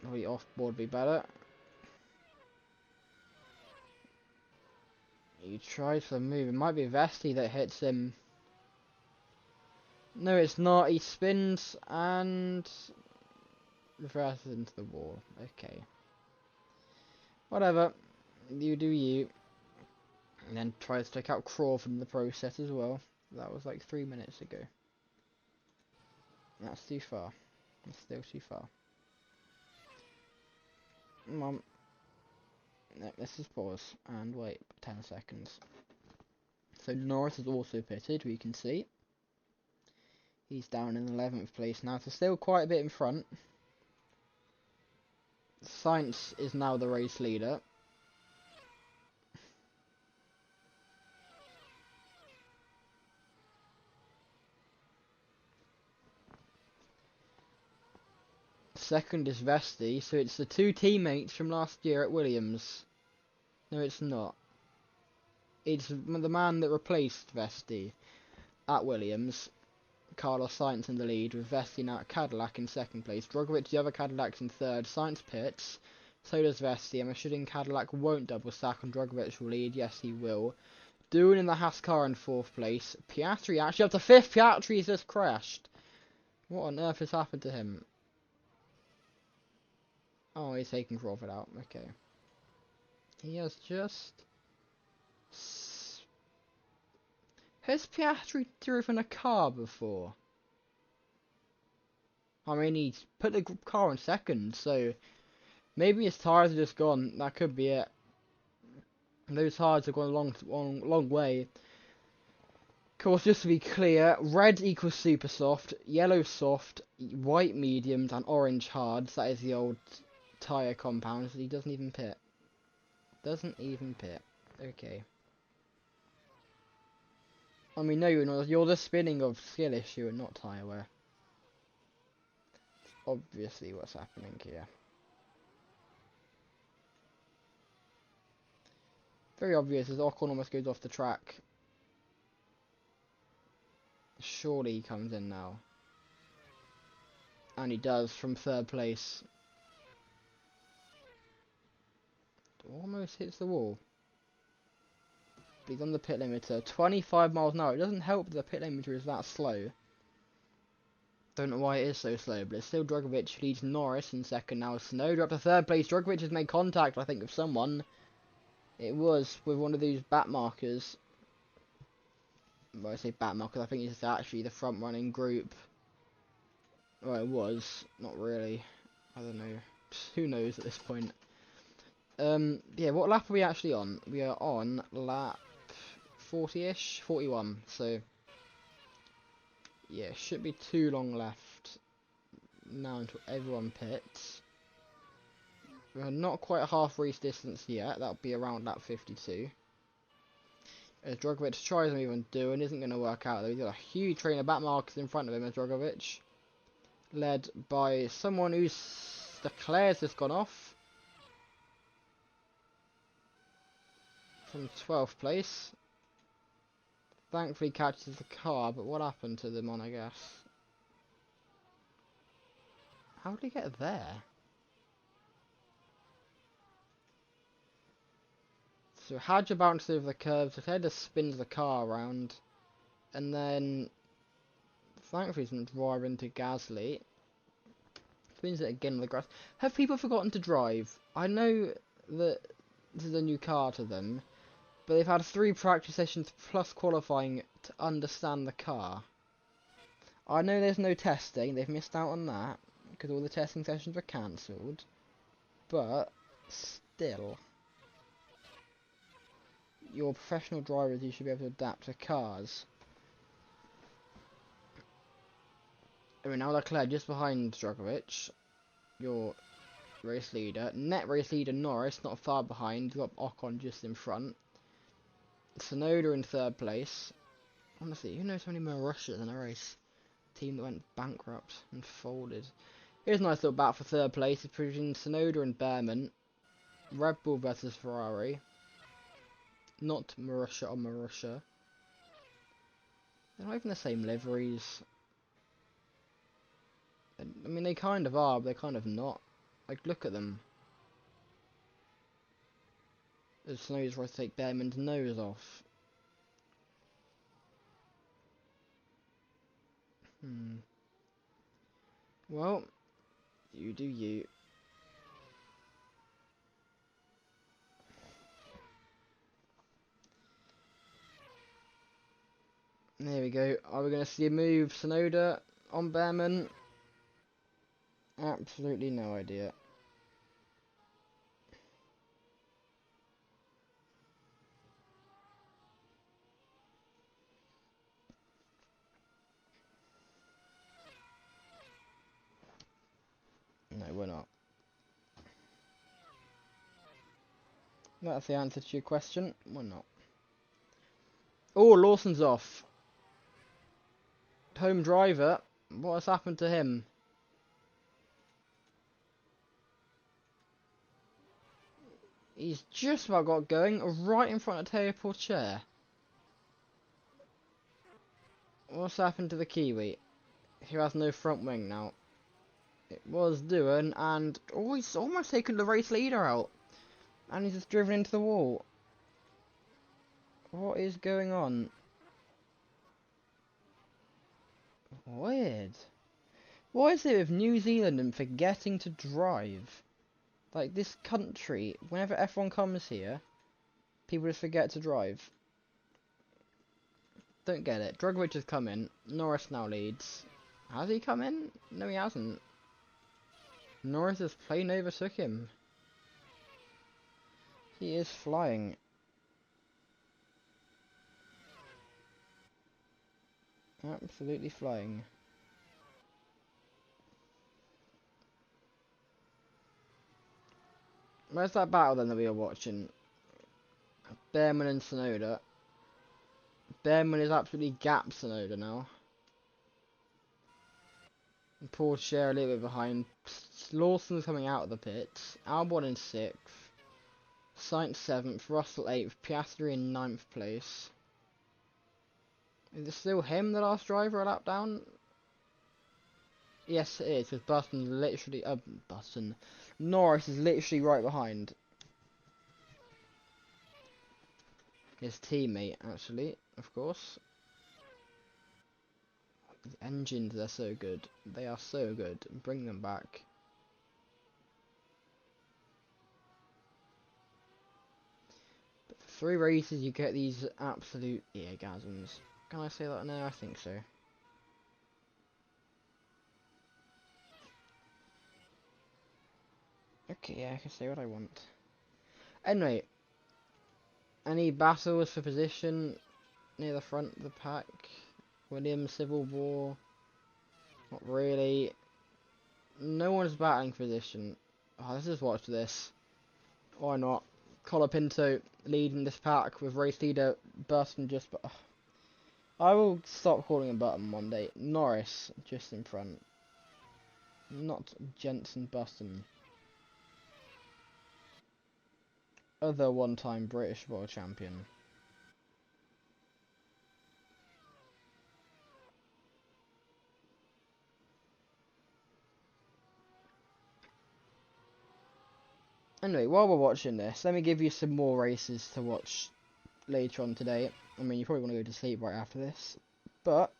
Probably off board would be better. He tries for a move. It might be Vesti that hits him. No, it's not. He spins and reverses into the wall. Okay. Whatever. You do you. And then tries to take out Crawford in the process as well. That was like 3 minutes ago. That's too far. That's still too far. Mum. No, let's just pause and wait 10 seconds. So Norris is also pitted, we can see. He's down in 11th place now, so still quite a bit in front. Sainz is now the race leader. Second is Vesti, so it's the two teammates from last year at Williams. No, it's not. It's the man that replaced Vesti at Williams. Carlos Sainz in the lead, with Vesti now at Cadillac in second place. Drogovic, the other Cadillac's in third. Sainz pits. So does Vesti. I'm assuming Cadillac won't double stack and Drogovic will lead. Yes, he will. Doohan in the Haas car in fourth place. Piastri actually up to fifth. Piastri's just crashed. What on earth has happened to him? Oh, he's taking Crawford out. Okay. He has just... Has Piastri driven a car before? I mean, he's put the car in second, so maybe his tyres are just gone. That could be it. Those tyres have gone a long way. Of course, just to be clear, red equals super soft, yellow soft, white mediums, and orange hards. That is the old tyre compound. So he doesn't even pit. Doesn't even pit. Okay. I mean, no, you're not. You're the spinning of skill issue and not tyre wear. Obviously, what's happening here. Very obvious as Ocon almost goes off the track. Surely he comes in now. And he does from third place. Almost hits the wall. But he's on the pit limiter. 25 miles an hour. It doesn't help that the pit limiter is that slow. Don't know why it is so slow, but it's still Drogovic who leads Norris in second now. Tsunoda up to third place. Drogovic has made contact, I think, with someone. It was with one of these bat markers. Well, I say bat markers, I think it's actually the front running group. Well, it was. Not really. I don't know. Who knows at this point. Yeah, what lap are we actually on? We are on lap 40-ish? 41, so... Yeah, should be too long left now until everyone pits. We're not quite half race distance yet, that'll be around lap 52. As Drogovic tries to even do and isn't going to work out though. He's got a huge train of back markers in front of him as Drogovic. Led by someone who's... Leclerc's just gone off. From 12th place. Thankfully catches the car, but what happened to them on, I guess? How did he get there? So Hadja bounces over the curves, Leclerc just spins the car around, and then thankfully doesn't drive into Gasly. Spins it again on the grass. Have people forgotten to drive? I know that this is a new car to them, but they've had 3 practice sessions plus qualifying to understand the car. I know there's no testing, they've missed out on that, because all the testing sessions were cancelled. But, still. You're professional drivers, you should be able to adapt to cars. I mean, now Leclerc just behind Drogovic. Your race leader. Net race leader Norris, not far behind. You've got Ocon just in front. Tsunoda in third place. Honestly, who knows how many Marussias in a race? Team that went bankrupt and folded. Here's a nice little battle for third place. It's between Tsunoda and Behrman. Red Bull versus Ferrari. Not Marussia on Marussia. They're not even the same liveries. I mean, they kind of are, but they're kind of not. Like, look at them. As Tsunoda's trying to take Behrman's nose off. Well, you do you. There we go. Are we going to see a move Tsunoda on Behrman? Absolutely no idea. That's the answer to your question. Why not? Oh, Lawson's off. Home driver. What has happened to him? He's just about got going right in front of Teo Porcher. What's happened to the Kiwi? Who has no front wing now. It was doing, and oh, he's almost taken the race leader out. And he's just driven into the wall. What is going on? Weird. What is it with New Zealand and forgetting to drive? Like, this country, whenever F1 comes here, people just forget to drive. Don't get it. Drogovic has come in. Norris now leads. Has he come in? No, he hasn't. Norris has plain overtook him. He is flying. Absolutely flying. Where's that battle then that we were watching? Behrman and Tsunoda. Behrman is absolutely gapped Tsunoda now. And Porsche a little bit behind. Lawson's coming out of the pits. Albon in 6th. Sainz 7th. Russell 8th. Piastri in 9th place. Is it still him, the last driver, a lap down? Yes, it is, because Norris is literally right behind his teammate, actually, of course. The engines, they're so good. They are so good. Bring them back. But for 3 races, you get these absolute eargasms. Can I say that? No, I think so. Okay, yeah, I can say what I want. Anyway, any battles for position near the front of the pack? Williams, Civil War? Not really. No one's battling for position. Oh, let's just watch this. Why not? Colapinto leading this pack with race leader Burton just... I will stop calling him Button one day. Norris just in front. Not Jensen Button. Other one-time British world champion. Anyway, while we're watching this, let me give you some more races to watch later on today. I mean, you probably want to go to sleep right after this. But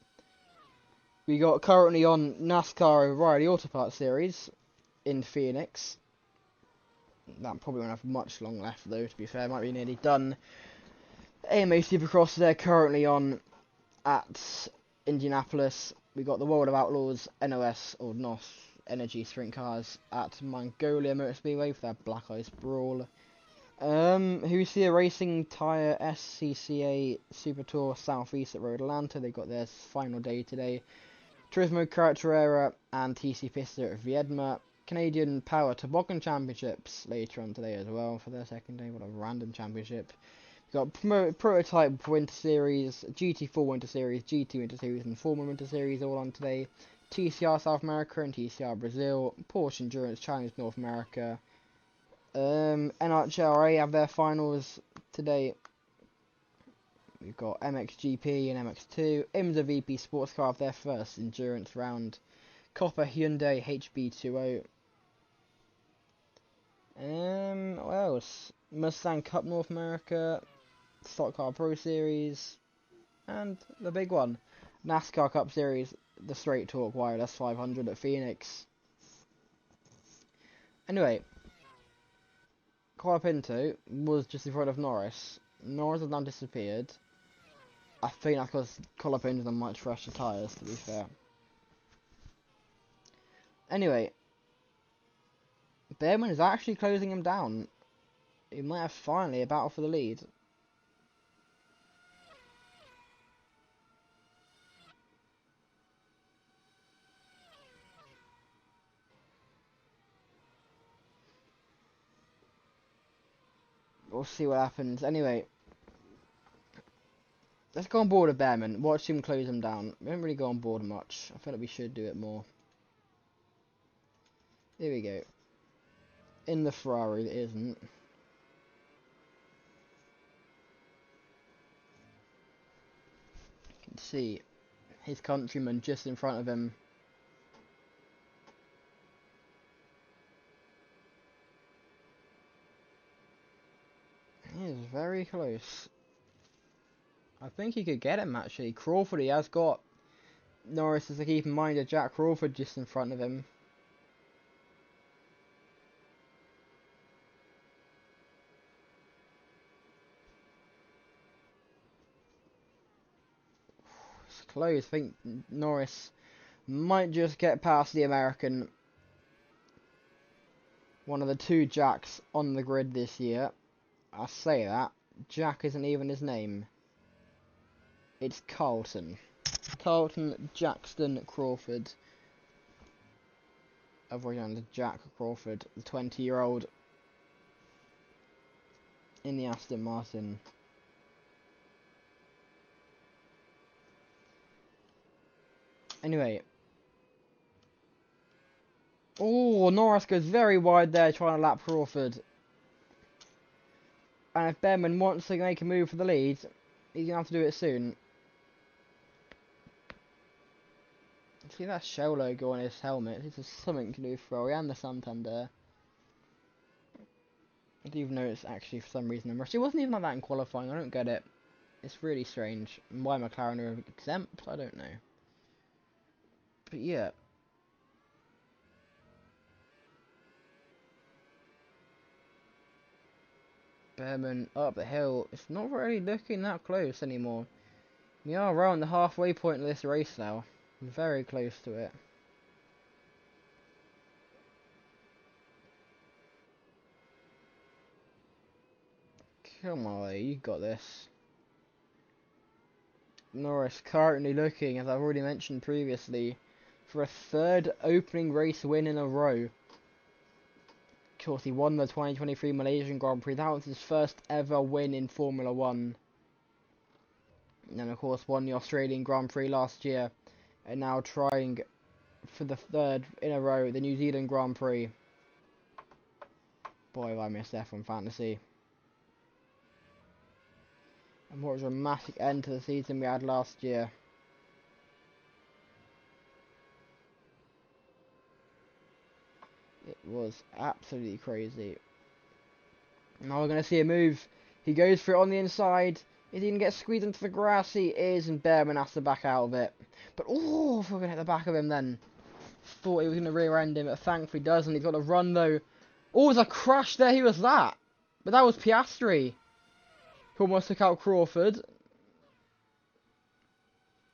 we got currently on NASCAR O'Reilly Auto Parts Series in Phoenix. That probably won't have much long left though, to be fair. Might be nearly done. AMA Supercross, they're currently on at Indianapolis. We got the World of Outlaws NOS or NOS Energy Sprint Cars at Mongolia Motor Speedway for their Black Ice Brawl. Husia Racing Tyre SCCA Super Tour Southeast at Road Atlanta. They got their final day today. Turismo Carretera and TC Pista at Viedma. Canadian Power Toboggan Championships later on today as well for their second day. What a random championship. We've got Prototype Winter Series, GT4 Winter Series, GT Winter Series and Formula Winter Series all on today. TCR South America and TCR Brazil. Porsche Endurance Challenge North America. NHRA have their finals today. We've got MXGP and MX2. IMSA VP Sports Car have their first endurance round. Copper Hyundai HB20. What else? Mustang Cup North America, Stock Car Pro Series, and the big one, NASCAR Cup Series, the Straight Talk Wireless 500 at Phoenix. Anyway, Colapinto was just in front of Norris. Norris has now disappeared. I think that's because Colapinto's on much fresher tyres, to be fair. Anyway, Behrman is actually closing him down. He might have finally a battle for the lead. we'll see what happens. Anyway, let's go on board with Behrman. Watch him close him down. We don't really go on board much. I feel like we should do it more. Here we go. In the Ferrari, that isn't. You can see his countryman just in front of him. He is very close. I think he could get him actually. Crawford, he has got Norris as to keep in mind that Jack Crawford just in front of him. It's close. I think Norris might just get past the American. One of the two Jacks on the grid this year. I say that. Jack isn't even his name. It's Carlton. Carlton Jackson Crawford. Otherwise known as Jack Crawford, the 20-year-old in the Aston Martin. Anyway. Oh, Norris goes very wide there trying to lap Crawford. And if Behrman wants to make a move for the lead, he's going to have to do it soon. See that Shell logo on his helmet? This is something to do with Ferrari and the Santander. I don't even know it's actually for some reason in Russia. It wasn't even like that in qualifying, I don't get it. It's really strange. And why McLaren are exempt, I don't know. But yeah. Behrman up the hill. It's not really looking that close anymore. We are around the halfway point of this race now. I'm very close to it. Come on, you got this. Norris currently looking, as I've already mentioned previously, for a third opening race win in a row. Of course, he won the 2023 Malaysian Grand Prix. That was his first ever win in Formula 1. And then, of course, won the Australian Grand Prix last year. And now trying for the third in a row, the New Zealand Grand Prix. Boy, have I missed F1 Fantasy. And what a dramatic end to the season we had last year. It was absolutely crazy. Now we're going to see a move. He goes for it on the inside. Is he going to get squeezed into the grass? He is, and Behrman has to back out of it. But, oh, if we're going to hit the back of him then. Thought he was going to rear end him, but thankfully doesn't. He's got a run though. Oh, there's a crash there. Who was that? But that was Piastri, who almost took out Crawford.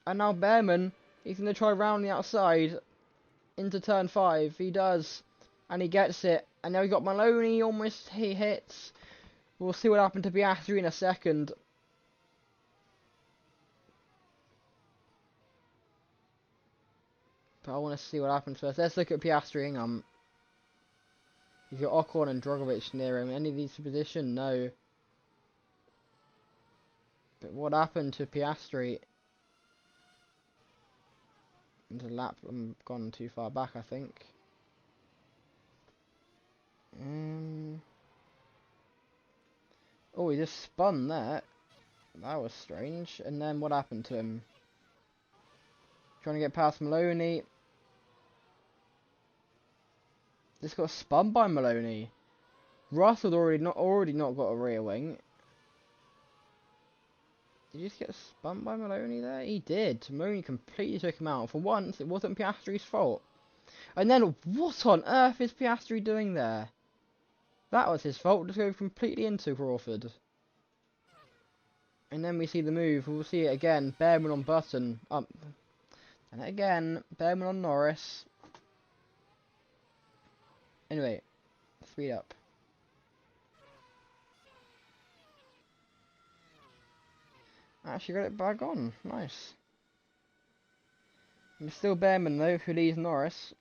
And now Behrman, he's going to try round the outside into turn 5. He does. And he gets it. And now we got Maloney, almost he hits. We'll see what happened to Piastri in a second. But I want to see what happens first. Let's look at Piastri, hang on. He's got Ocon and Drogovic near him. Any of these in position? No. But what happened to Piastri? Into lap, I'm gone too far back, I think. Oh, he just spun there. That was strange. And then what happened to him? Trying to get past Maloney. Just got spun by Maloney. Russell already not got a rear wing. Did he just get spun by Maloney there? He did. Maloney completely took him out. For once, it wasn't Piastri's fault. And then, what on earth is Piastri doing there? That was his fault. Just go completely into Crawford. And then we see the move. We'll see it again. Behrman on Button. And again, Behrman on Norris. Anyway, speed up. Actually got it back on. Nice. And still Behrman though, who leads Norris.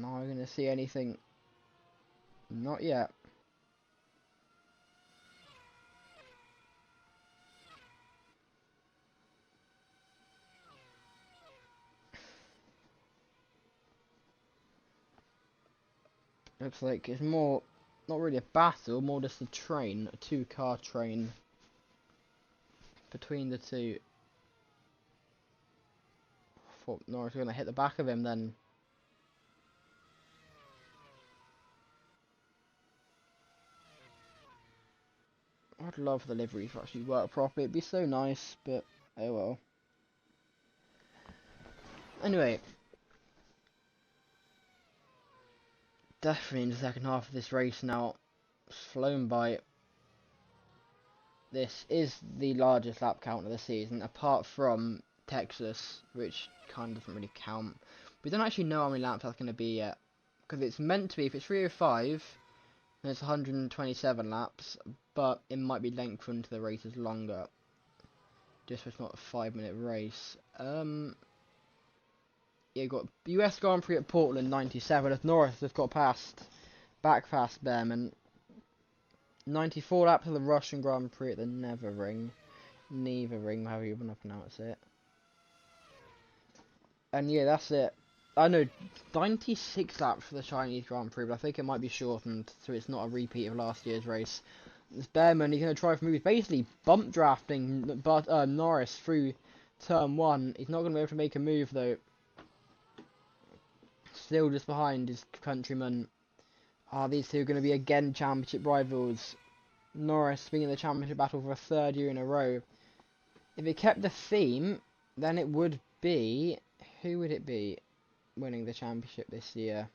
Now we're going to see anything. Not yet. Looks like it's more, not really a battle, more just a train, a two-car train between the two. I thought Norris was going to hit the back of him then. I'd love the livery to actually work properly. It'd be so nice, but oh well. Anyway, definitely in the second half of this race now. It's flown by. This is the largest lap count of the season, apart from Texas, which kind of doesn't really count. We don't actually know how many laps that's going to be yet, because it's meant to be, if it's 305, then it's 127 laps, but it might be lengthened to the races longer, just so it's not a 5-minute race. Yeah, you've got US Grand Prix at Portland 97, as Norris has got back past Behrman. 94 laps of the Russian Grand Prix at the Never-Ring, however you want to pronounce it. And yeah, that's it. I know, 96 laps for the Chinese Grand Prix, but I think it might be shortened, so it's not a repeat of last year's race. This Behrman, he's going to try for moves, basically bump drafting but Norris through turn 1. He's not going to be able to make a move though. Still just behind his countryman. These two are going to be again championship rivals. Norris being in the championship battle for a 3rd year in a row. If it kept the theme, then it would be... Who would it be winning the championship this year?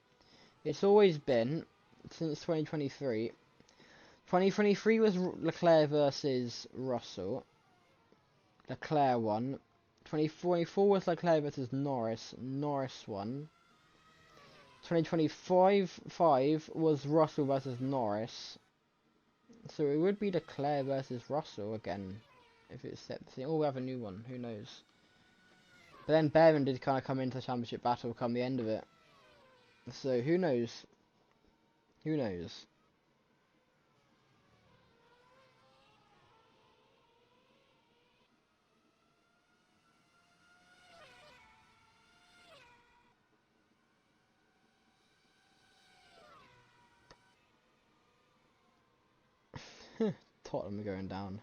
It's always been, since 2023. 2023 was Leclerc versus Russell. Leclerc won. 2024 was Leclerc versus Norris. Norris won. 2025 was Russell versus Norris. So it would be Leclerc versus Russell again, if it's set the thing. Oh, we have a new one. Who knows? But then Behrman did kind of come into the championship battle come the end of it. So who knows? Who knows? Tottenham going down.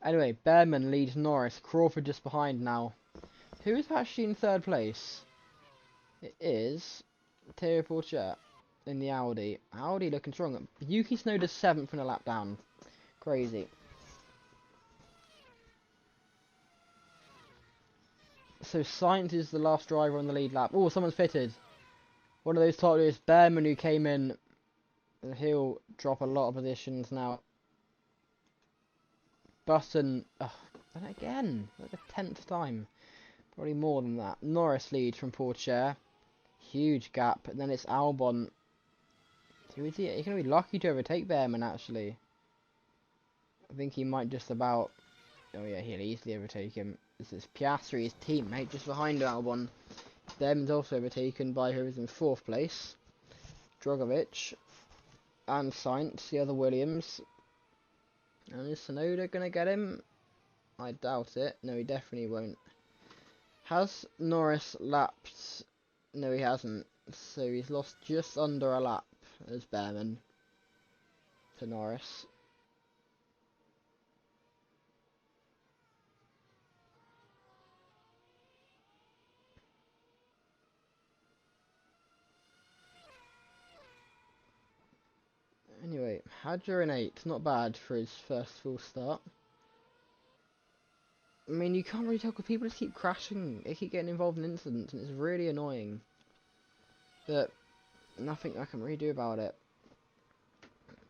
Anyway, Behrman leads Norris. Crawford just behind now. Who is actually in 3rd place? It is Thierry Pourchaire in the Audi. Audi looking strong. Yuki Tsunoda's 7th in a lap down. Crazy. So Sainz is the last driver on the lead lap. Oh, someone's pitted. One of those top is Behrman who came in. He'll drop a lot of positions now. Button, and again, like the 10th time. Probably more than that. Norris leads from Pourchaire. Huge gap. And then it's Albon. Who is he? He's going to be lucky to overtake Behrman, actually. I think he might just about... Oh yeah, he'll easily overtake him. This is Piastri, his teammate, just behind Albon. Behrman's also overtaken by who is in 4th place. Drogovic. And Sainz, the other Williams. And is Tsunoda going to get him? I doubt it. No, he definitely won't. Has Norris lapped? No, he hasn't. So he's lost just under a lap as Behrman to Norris. Anyway, Hadjar in 8th, not bad for his first full start. I mean, you can't really tell because people just keep crashing, they keep getting involved in incidents, and it's really annoying. But, nothing I can really do about it.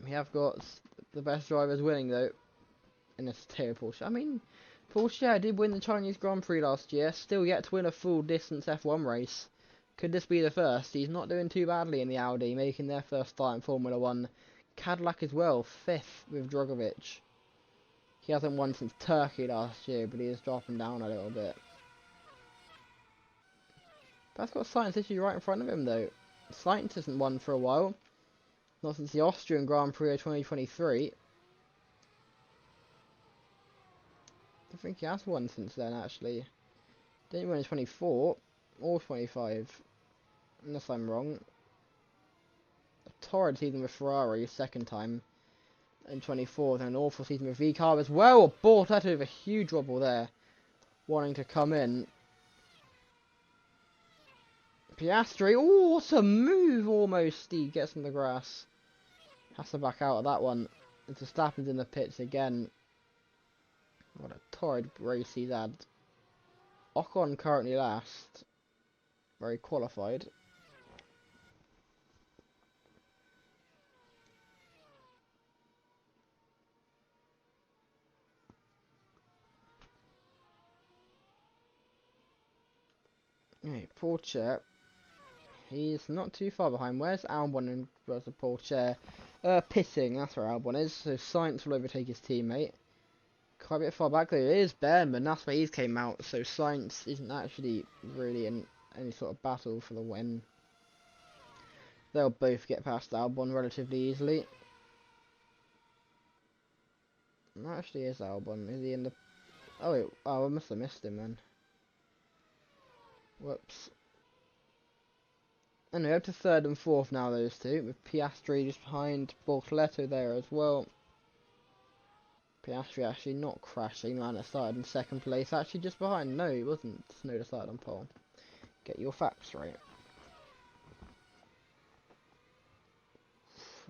We have got the best drivers winning though, in this tier Porsche. I mean, Porsche did win the Chinese Grand Prix last year, still yet to win a full distance F1 race. Could this be the first? He's not doing too badly in the Audi, making their first start in Formula 1. Cadillac as well, 5th with Drogovic. He hasn't won since Turkey last year, but he is dropping down a little bit. That's got Science issue right in front of him though. Science hasn't won for a while. Not since the Austrian Grand Prix of 2023. I think he has won since then actually. Didn't win in 24 or 25. Unless I'm wrong. A torrid season with Ferrari, second time. In 24, then an awful season with V-Carb as well. Bortoleto with a huge wobble there. Wanting to come in. Piastri, oh, what a move almost. He gets in the grass. Has to back out of that one. And Verstappen's in the pits again. What a torrid race he's had. Ocon currently last. Very qualified. Hey, Porsche. He's not too far behind. Where's Albon and where's the Porsche? Pitting, that's where Albon is. So Sainz will overtake his teammate. Quite a bit far back though. It is Behrman, that's where he came out. So Sainz isn't actually really in any sort of battle for the win. They'll both get past Albon relatively easily. Actually, is Albon? Is he in the... Oh, wait. Oh, I must have missed him then. Whoops. Anyway, up to 3rd and 4th now, those two, with Piastri just behind Bortoleto there as well. Piastri actually not crashing, Lana started in 2nd place, actually just behind. No, he wasn't. Tsunoda started on pole. Get your facts right.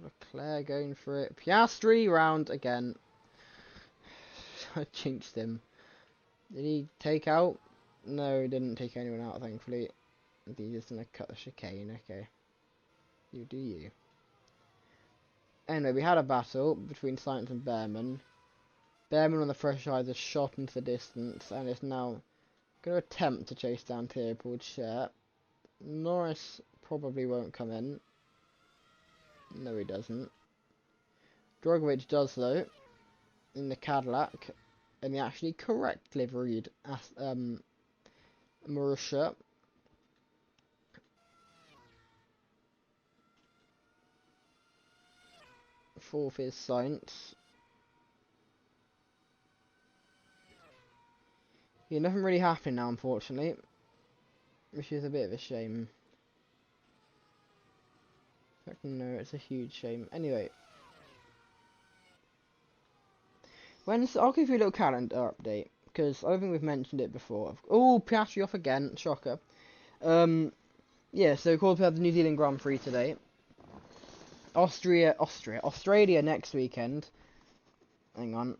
Leclerc going for it. Piastri round again. I jinxed him. Did he take out? No, he didn't take anyone out, thankfully. He's just gonna cut the chicane, okay. You do you. Anyway, we had a battle between Sainz and Behrman. Behrman on the fresh eyes is shot into the distance and is now going to attempt to chase down Theobald Scher. Norris probably won't come in. No, he doesn't. Drogovic does though, in the Cadillac, and he actually correctly liveried Marussia. Fourth is Sainz. Yeah, nothing really happening now, unfortunately, which is a bit of a shame. No, it's a huge shame. Anyway, I'll give you a little calendar update because I don't think we've mentioned it before. Oh, Piastri off again, shocker. Yeah, so of course we have the New Zealand Grand Prix today. Australia next weekend. Hang on.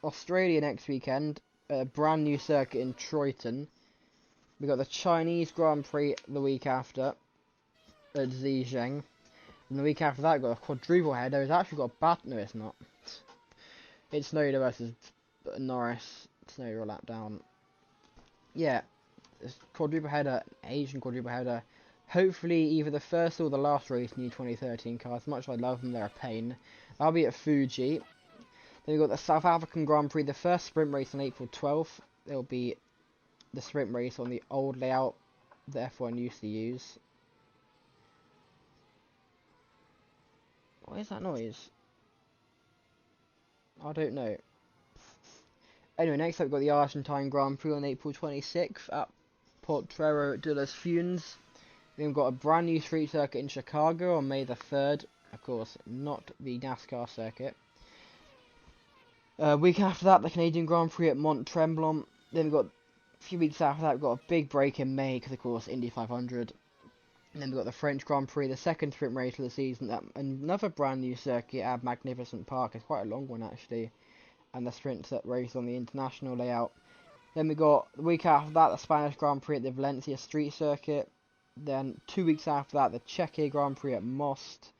Australia next weekend. A brand new circuit in Troyton. We got the Chinese Grand Prix the week after at Zhejiang. And the week after that, got a quadruple header. It's actually got a no, it's not. It's Tsunoda versus Norris. Tsunoda a lap down. Yeah, it's quadruple header, Asian quadruple header. Hopefully, either the first or the last race in the 2013 car. As much as I love them, they're a pain. That'll be at Fuji. Then we've got the South African Grand Prix, the first sprint race on April 12th. It'll be the sprint race on the old layout that F1 used to use. What is that noise? I don't know. Anyway, next up we've got the Argentine Grand Prix on April 26th at Potrero de los Funes. Then we've got a brand new street circuit in Chicago on May the 3rd. Of course, not the NASCAR circuit. Week after that, the Canadian Grand Prix at Mont Tremblant. Then we've got a few weeks after that, we've got a big break in May because, of course, Indy 500. And then we've got the French Grand Prix, the second sprint race of the season at another brand new circuit at Magnificent Park. It's quite a long one, actually. And the sprint race on the international layout. Then we got the week after that, the Spanish Grand Prix at the Valencia Street Circuit. Then 2 weeks after that, the Czech Grand Prix at Most.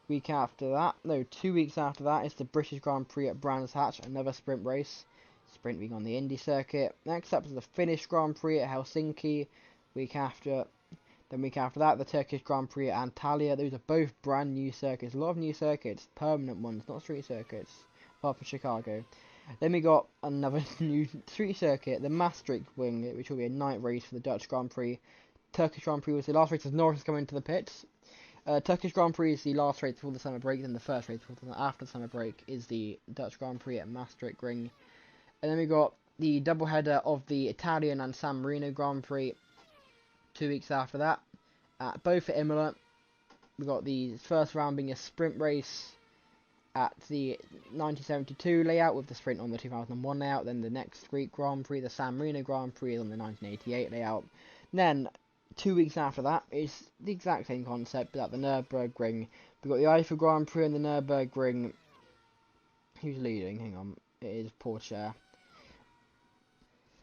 Week after that, no, 2 weeks after that is the British Grand Prix at Brands Hatch, another sprint race. Sprint being on the Indy circuit. Next up is the Finnish Grand Prix at Helsinki. Week after, Then week after that, the Turkish Grand Prix at Antalya. Those are both brand new circuits. A lot of new circuits, permanent ones, not street circuits, apart from Chicago. Then we got another new street circuit, the Maastricht Wing, which will be a night race for the Dutch Grand Prix. Turkish Grand Prix was the last race as Norris is coming into the pits. Turkish Grand Prix is the last race before the summer break, then the first race after the summer break is the Dutch Grand Prix at Maastricht Ring. And then we got the doubleheader of the Italian and San Marino Grand Prix 2 weeks after that. Both at Imola. We got the first round being a sprint race at the 1972 layout with the sprint on the 2001 layout. Then the next Greek Grand Prix, the San Marino Grand Prix, is on the 1988 layout. And then 2 weeks after that is the exact same concept, but at the Nürburgring. We've got the Eiffel Grand Prix and the Nürburgring. Who's leading? Hang on. It is Porsche.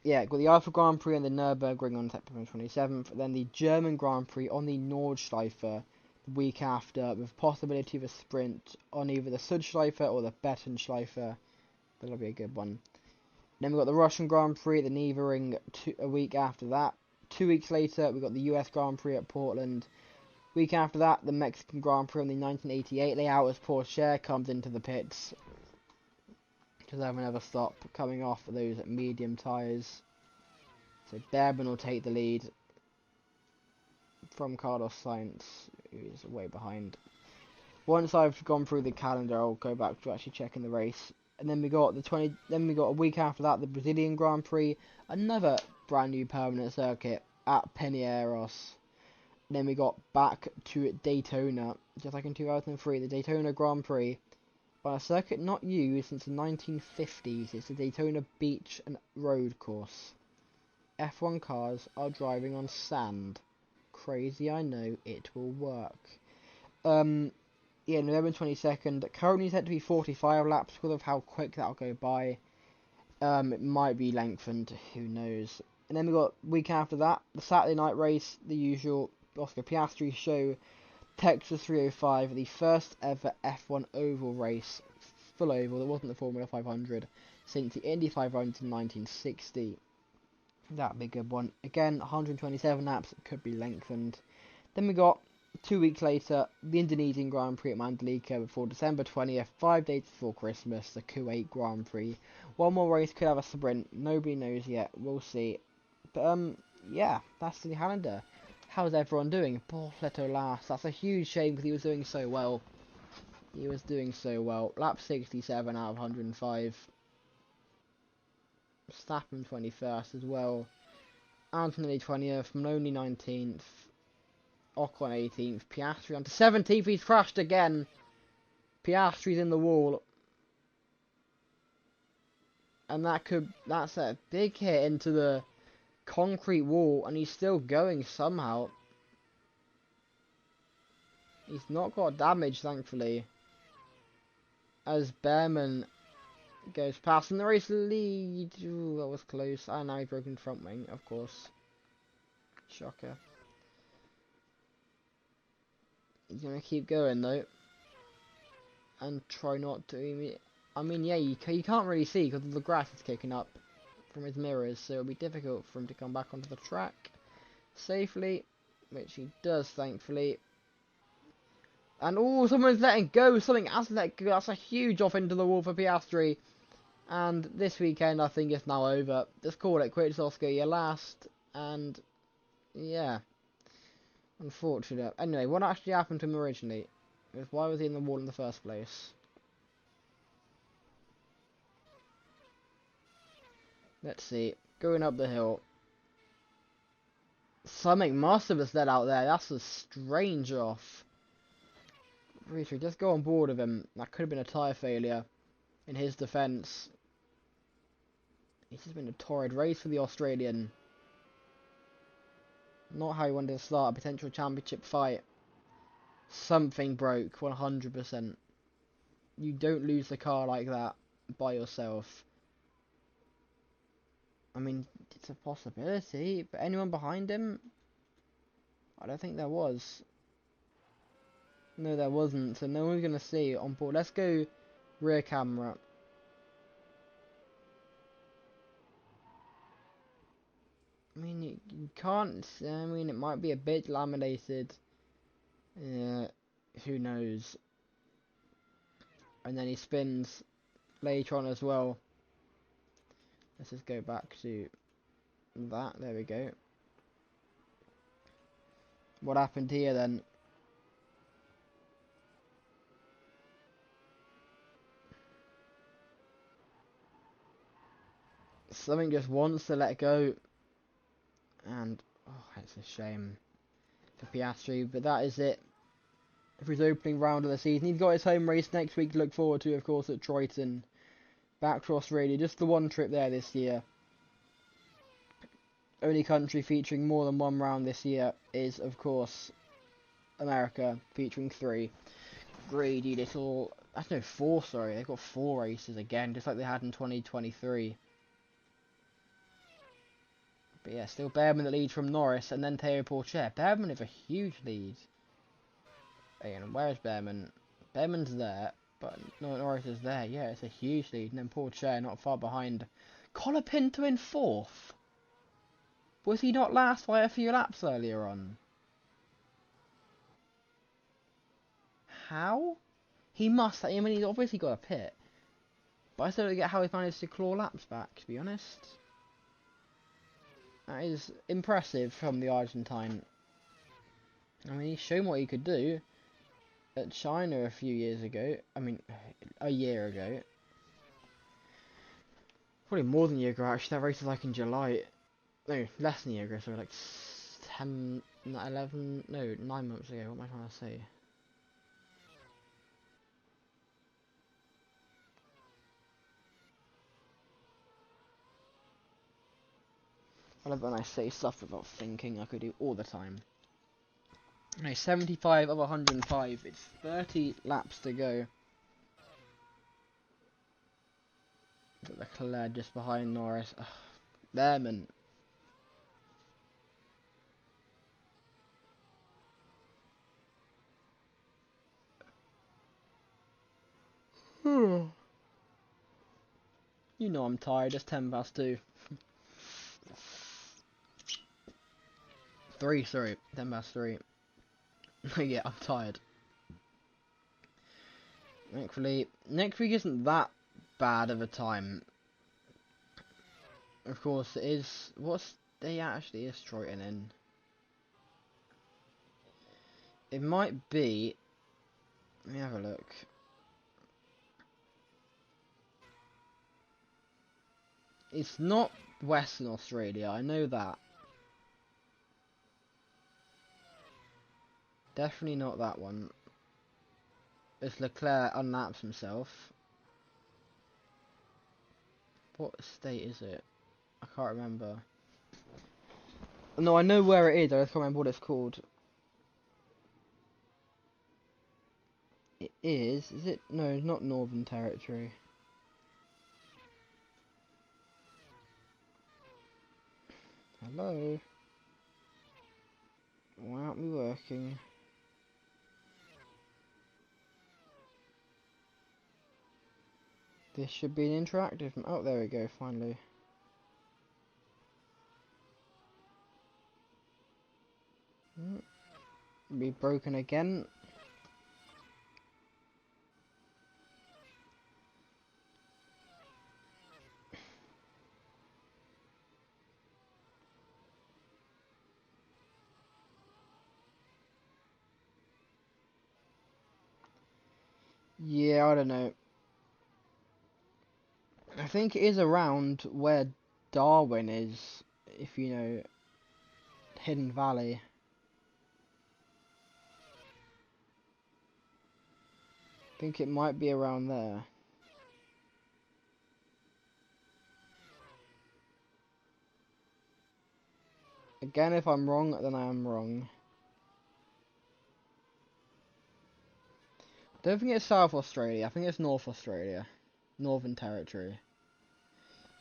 Yeah, got the Eiffel Grand Prix and the Nürburgring on September 27th. Then the German Grand Prix on the Nordschleife the week after, with possibility of a sprint on either the Südschleife or the Bettenschleife. That'll be a good one. Then we've got the Russian Grand Prix at the Nürburgring a week after that. 2 weeks later, we've got the US Grand Prix at Portland. Week after that, the Mexican Grand Prix on the 1988 layout as Porsche comes into the pits. Because they have another stop coming off of those medium tyres. So Behrman will take the lead from Carlos Sainz, who is way behind. Once I've gone through the calendar, I'll go back to actually checking the race. And then we got Then we got a week after that, the Brazilian Grand Prix, another brand new permanent circuit at Pinheiros. Then we got back to Daytona, just like in 2003, the Daytona Grand Prix, by a circuit not used since the 1950s. It's the Daytona Beach and Road Course. F1 cars are driving on sand. Crazy, I know, it will work. Yeah, November 22nd. Currently set to be 45 laps because of how quick that'll go by. It might be lengthened, who knows. And then we got week after that, the Saturday night race, the usual Oscar Piastri show, Texas 305, the first ever F1 oval race, full oval, that wasn't the Formula 500, since the Indy 500 in 1960. That'd be a good one. Again, 127 laps, could be lengthened. Then we got 2 weeks later, the Indonesian Grand Prix at Mandalika before December 20th, 5 days before Christmas, the Kuwait Grand Prix. One more race could have a sprint, nobody knows yet, we'll see. But yeah, that's the calendar. How's everyone doing? Poor Leto last, that's a huge shame because he was doing so well. He was doing so well. Lap 67 out of 105. Stappen 21st as well. Antonelli 20th, Maloney 19th. Ocon 18th, Piastri on to 17th, he's crashed again. Piastri's in the wall. And that's a big hit into the concrete wall, and he's still going somehow. He's not got damage, thankfully. As Behrman goes past, and the race lead. Ooh, that was close. And now he's broken front wing, of course. Shocker. He's gonna keep going though, and try not to. I mean, yeah, you can't really see because the grass is kicking up from his mirrors, so it'll be difficult for him to come back onto the track safely, which he does, thankfully. And oh, someone's letting go. Something has let go. That's a huge off into the wall for Piastri. And this weekend, I think it's now over. Just call it quits, Oscar. You're last, and yeah. Unfortunate. Anyway, what actually happened to him originally? Why was he in the wall in the first place? Let's see. Going up the hill. Something must have just let out there. That's a strange off. Really, just go on board with him. That could have been a tyre failure. In his defence. It's just been a torrid race for the Australian. Not how he wanted to start a potential championship fight. Something broke, 100%. You don't lose the car like that by yourself. I mean, it's a possibility, but anyone behind him? I don't think there was. No, there wasn't, so no one's going to see it on board. Let's go rear camera. I mean, you can't. I mean, it might be a bit laminated. Who knows? And then he spins later on as well. Let's just go back to that. There we go. What happened here then? Something just wants to let go. And, oh, it's a shame for Piastri. But that is it for his opening round of the season. He's got his home race next week to look forward to, of course, at Triton. Back to Australia. Just the one trip there this year. Only country featuring more than one round this year is, of course, America, featuring 3. Greedy little... I don't know, 4, sorry. They've got 4 races again, just like they had in 2023. But yeah, still Behrman that leads from Norris, and then Teo Porcher. Behrman with a huge lead. And where's Behrman? Behrman's there, but Norris is there. Yeah, it's a huge lead. And then Porcher not far behind. Colapinto in 4th. Was he not last by a few laps earlier on? How? He must. I mean, he's obviously got a pit. But I still don't get how he managed to claw laps back, to be honest. That is impressive from the Argentine. I mean, he's shown what he could do at China a few years ago. I mean, a year ago. Probably more than a year ago, actually. That race was like in July. No, less than a year ago, so like 10, 11, no, 9 months ago. What am I trying to say? I love when I say stuff without thinking, like I do all the time. No, 75 of 105. It's 30 laps to go. Leclerc just behind Norris. Ugh, Behrman. You know I'm tired. It's 10 past 2. 3, sorry. 10 past 3. Yeah, I'm tired. Thankfully, next week isn't that bad of a time. Of course, it is. What's day actually is Triton in? It might be. Let me have a look. It's not Western Australia, I know that. Definitely not that one. It's Leclerc unlaps himself. What state is it? I can't remember. No, I know where it is, I just can't remember what it's called. It is it? No, not Northern Territory. Hello? Why aren't we working? This should be an interactive. Oh, there we go, finally. Be broken again. Yeah, I don't know. I think it is around where Darwin is, if you know Hidden Valley. I think it might be around there. Again, if I'm wrong, then I am wrong. I don't think it's South Australia, I think it's North Australia. Northern Territory.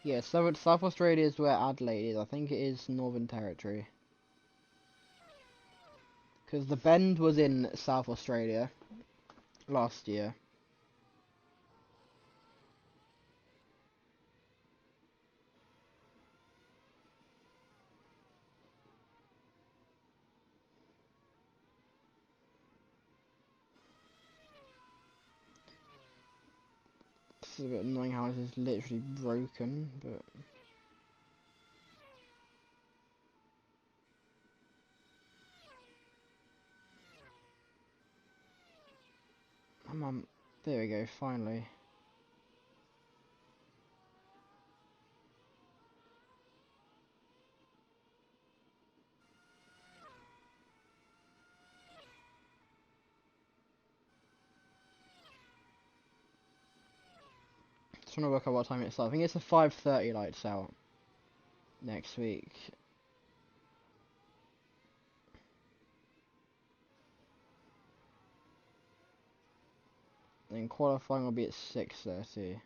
Yeah, South Australia is where Adelaide is. I think it is Northern Territory. Because the Bend was in South Australia last year. It's a bit annoying how it is literally broken, but come on, there we go, finally. Just trying to work out what time it's at. I think it's a 5:30 lights out next week. Then qualifying will be at 6:30.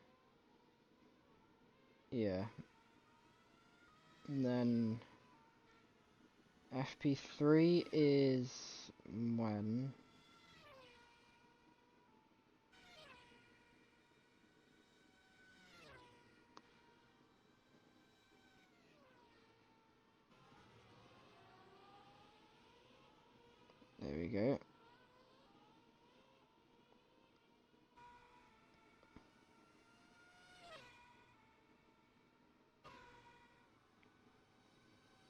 Yeah. And then FP3 is when? There we go.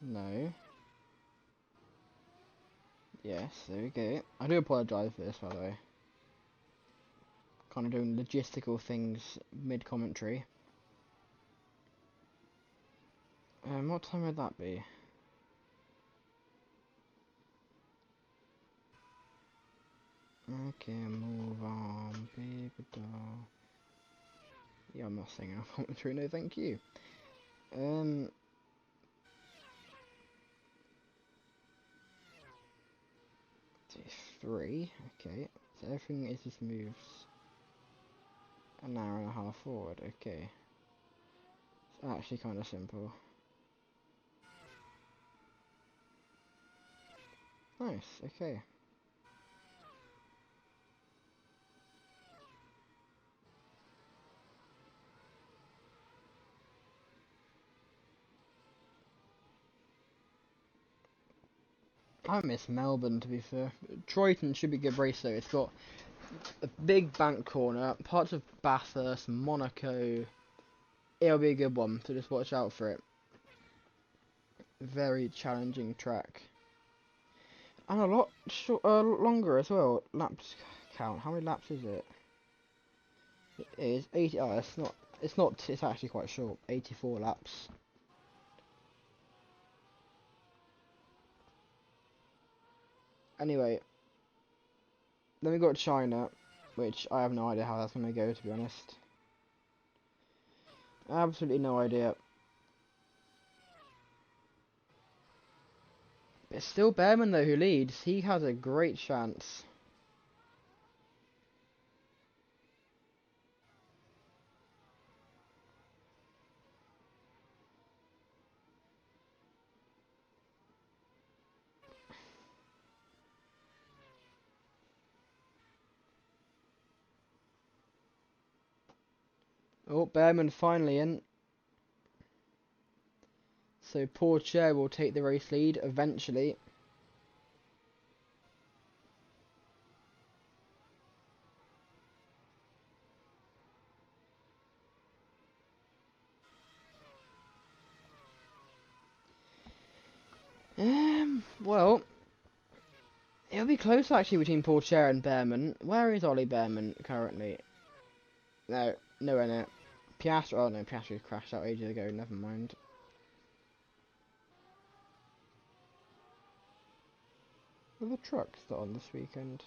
No. Yes, there we go. I do apologise for this, by the way. Kind of doing logistical things mid-commentary. What time would that be? Okay, move on, baby doll. Yeah, I'm not singing a commentary, no thank you. Three, okay. So everything is just moves an hour and a half forward, okay. It's actually kind of simple. Nice, okay. I miss Melbourne, to be fair. Triton should be a good race though. It's got a big bank corner, parts of Bathurst, Monaco. It'll be a good one, so just watch out for it. Very challenging track. And a lot longer as well. Laps count. How many laps is it? It is 80. Oh, it's not. It's not. It's actually quite short. 84 laps. Anyway, then we got China, which I have no idea how that's going to go, to be honest. Absolutely no idea. It's still Behrman though who leads. He has a great chance. Oh, Behrman finally in. So Pourchaire will take the race lead eventually. Well, it'll be close actually between Pourchaire and Behrman. Where is Ollie Behrman currently? No, nowhere near. Piastri, oh no, Piastri crashed out ages ago, never mind. Were the trucks that on this weekend?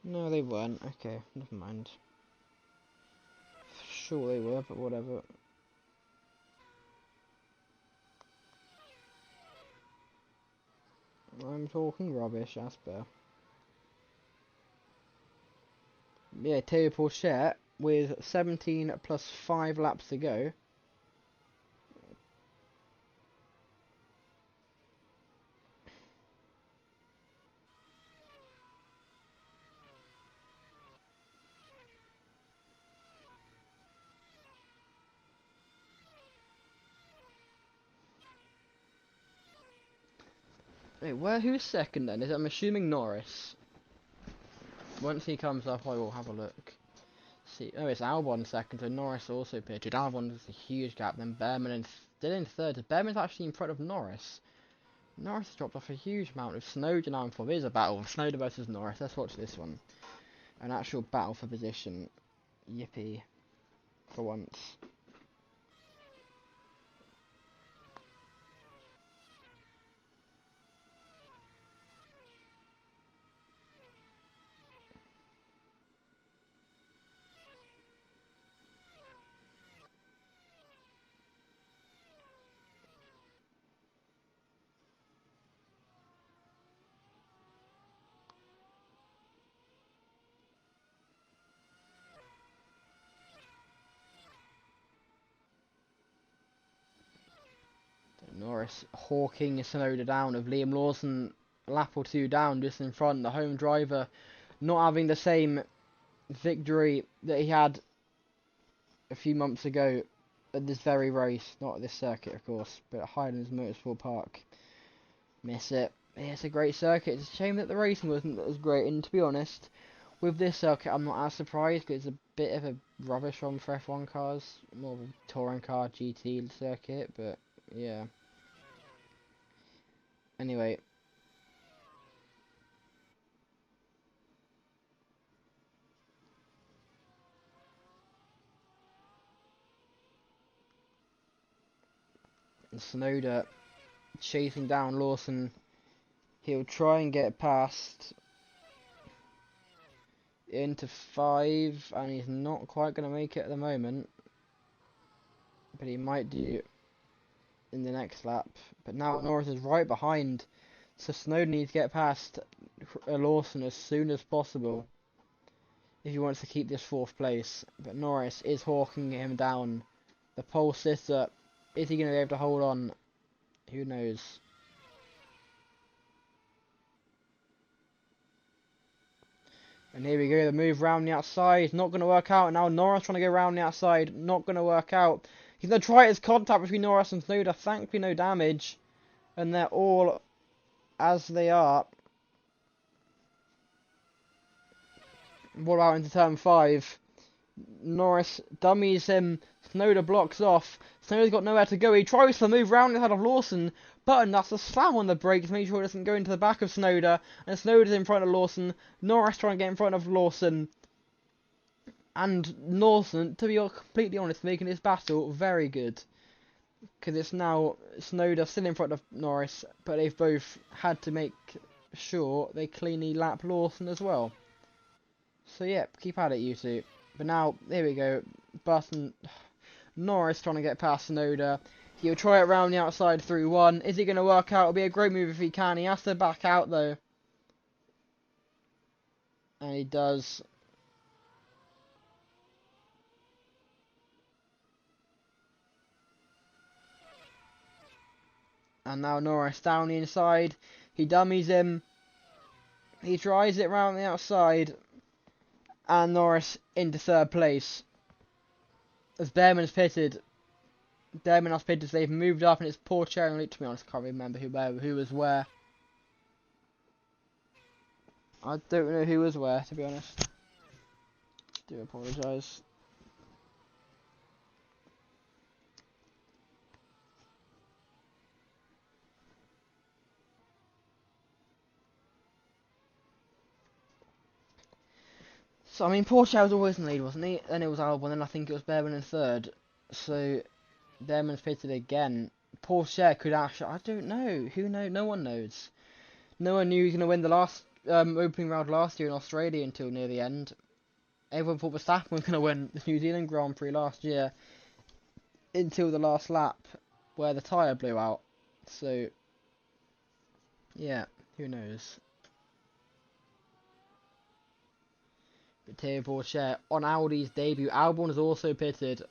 No, they weren't. Okay, never mind. Sure they were, but whatever. I'm talking rubbish, Asper. Yeah, Théo Pourchaire with 17 plus 5 laps to go. Wait, who's second then? I'm assuming Norris. Once he comes up, I will have a look. see. Oh, it's Albon second, so Norris also pitted. Albon is a huge gap. Then Behrman still in third. Behrman's actually in front of Norris. Norris has dropped off a huge amount of Snowden now in fourth. Here's a battle. Snowden versus Norris. Let's watch this one. An actual battle for position. Yippee. For once. Norris hawking Snowden down of Liam Lawson a lap or two down just in front. The home driver not having the same victory that he had a few months ago at this very race. Not at this circuit, of course, but at Highlands Motorsport Park. Miss it. Yeah, it's a great circuit. It's a shame that the racing wasn't as great. And to be honest, with this circuit, I'm not as surprised because it's a bit of a rubbish one for F1 cars. More of a touring car GT circuit, but yeah. Anyway. And Snowden chasing down Lawson. He'll try and get past into 5, and he's not quite going to make it at the moment. But he might do in the next lap. But now Norris is right behind, so Snowden needs to get past Lawson as soon as possible if he wants to keep this 4th place. But Norris is hawking him down. The pole sitter, is he going to be able to hold on? Who knows? And here we go, the move round the outside, not going to work out. Now Norris trying to go round the outside, not going to work out. He's going to try his contact between Norris and Snowden, thankfully no damage. And they're all as they are. What about into turn 5? Norris dummies him, Snowden blocks off. Snowden's got nowhere to go, he tries to move round the head of Lawson. Button has to slam on the brakes, make sure it doesn't go into the back of Snowden. And Snowden's in front of Lawson. Norris trying to get in front of Lawson. And Lawson, to be completely honest, making this battle very good. Because it's now Snowden still in front of Norris, but they've both had to make sure they cleanly lap Lawson as well. So yeah, keep at it you two. But now, here we go. Button, Norris trying to get past Snowden. He'll try it round the outside through 1. Is it going to work out? It'll be a great move if he can. He has to back out though. And he does. And now Norris down the inside. He dummies him. He tries it round the outside. And Norris into 3rd place. As Behrman's pitted. Behrman has pitted, so they've moved up, and it's poor sharing lead. To be honest, I can't remember who was where. I don't know who was where, to be honest. Do apologise. So, I mean, Porsche was always in the lead, wasn't he? Then it was Albon, then I think it was Behrman in 3rd. So, Behrman's pitted again. Porsche could actually, I don't know. Who knows? No one knows. No one knew he was going to win the last opening round last year in Australia until near the end. Everyone thought Verstappen was going to win the New Zealand Grand Prix last year until the last lap where the tyre blew out. So, yeah, who knows? But Théo Pourchaire on Audi's debut. Albon is also pitted.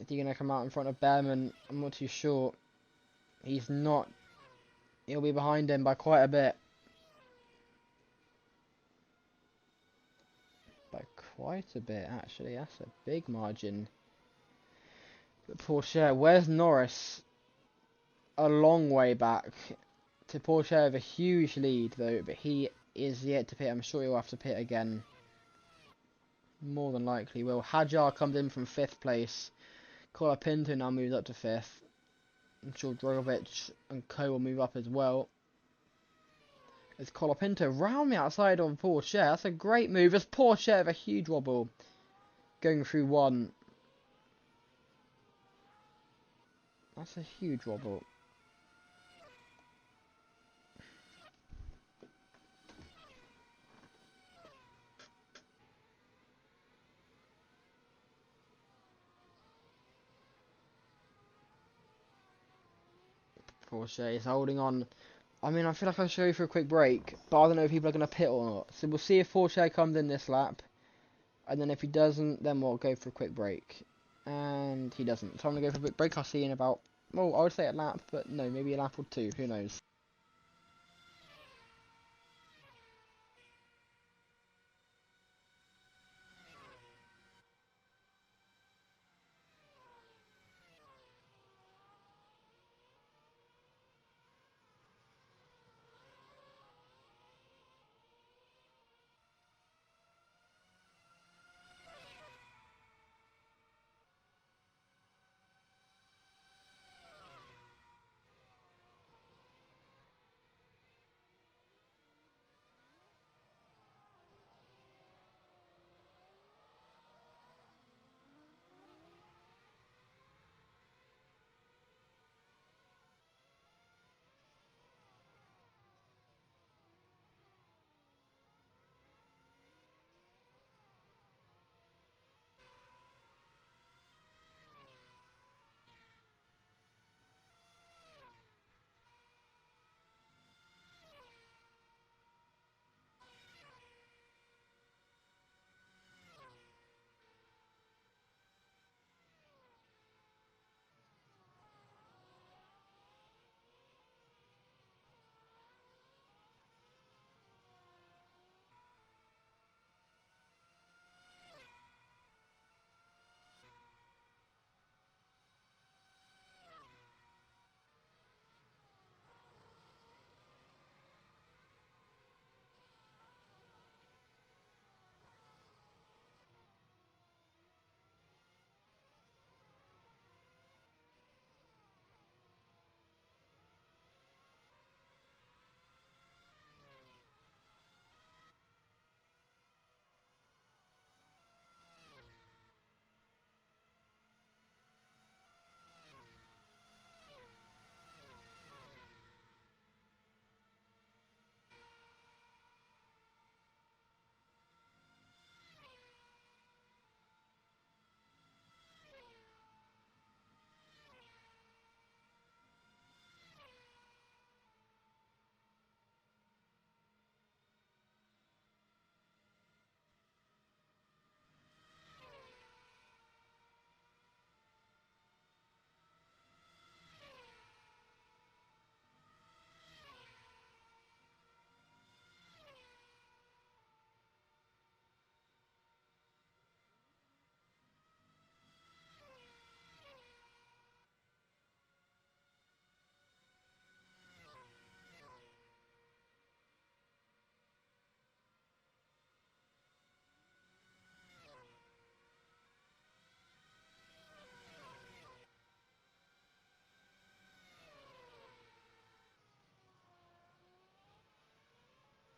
Is he going to come out in front of Behrman? I'm not too sure. He's not. He'll be behind him by quite a bit. By quite a bit, actually. That's a big margin. But Pourchaire, where's Norris? A long way back. To Pourchaire with a huge lead, though. But he is yet to pit. I'm sure he'll have to pit again. More than likely will. Hadjar comes in from 5th place. Colapinto now moves up to 5th. I'm sure Drogovic and Co will move up as well. It's Colapinto round the outside of Porsche. That's a great move. It's Porsche with a huge wobble. Going through 1. That's a huge wobble. Porsche is holding on. I mean, I feel like I should go for a quick break, but I don't know if people are going to pit or not. So we'll see if Porsche comes in this lap. And then if he doesn't, then we'll go for a quick break. And he doesn't. So I'm going to go for a quick break. I'll see you in about, well, I would say a lap, but no, maybe a lap or 2. Who knows?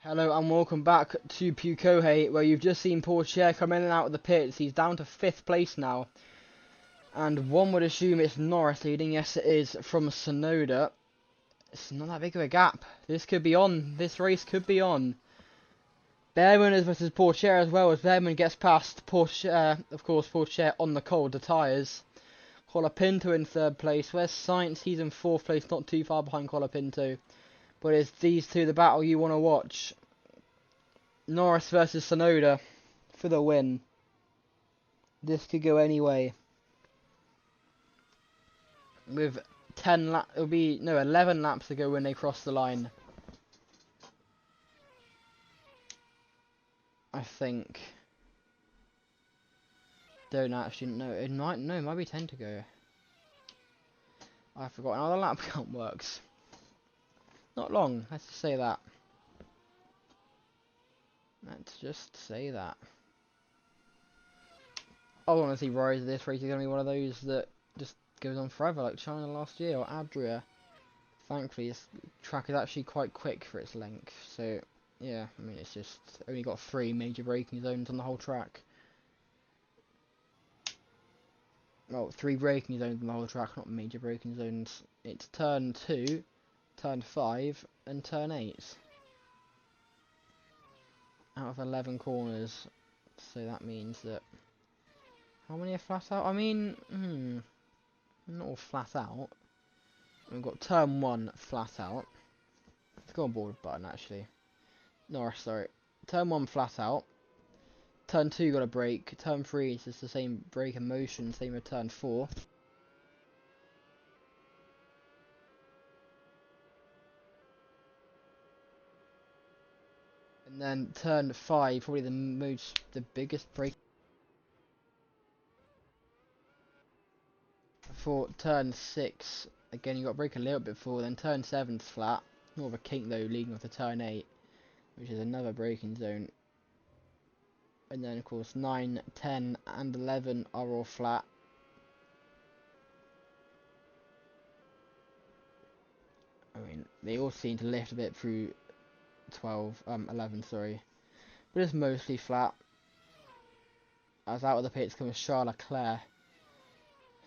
Hello and welcome back to Pukohe, where you've just seen Porsche come in and out of the pits. He's down to 5th place now. And one would assume it's Norris leading. Yes, it is from Sonoda. It's not that big of a gap. This could be on. This race could be on. Behrman is versus Porsche as well, as Behrman gets past Porsche, of course, Porsche on the cold, the tyres. Colapinto in 3rd place. Where's Sainz? He's in 4th place, not too far behind Colapinto. But it's these two, the battle you want to watch. Norris versus Sonoda for the win. This could go any way. With 11 laps to go when they cross the line. I think. Don't actually know. It might be 10 to go. I forgot how the lap count works. Not long, let's just say that. Let's just say that. I want to see Rise. This race is going to be one of those that just goes on forever, like China last year or Adria. Thankfully, this track is actually quite quick for its length. So, yeah, I mean, it's just only got 3 major braking zones on the whole track. Well, 3 braking zones on the whole track, not major braking zones. It's turn 2, turn 5, and turn 8. Out of 11 corners. So that means that... How many are flat out? I mean, not all flat out. We've got turn 1 flat out. Let's go on board with button, actually. No, sorry. Turn 1 flat out. Turn 2 got a brake. Turn 3 is just the same brake and motion, same as turn 4. And then turn 5, probably the biggest brake. For turn 6, again you got to brake a little bit forward. Then turn 7's flat. More of a kink though, leading off to turn 8, which is another braking zone. And then of course 9, 10 and 11 are all flat. I mean, they all seem to lift a bit through 11, sorry. But it's mostly flat. As out of the pits comes Charles Leclerc.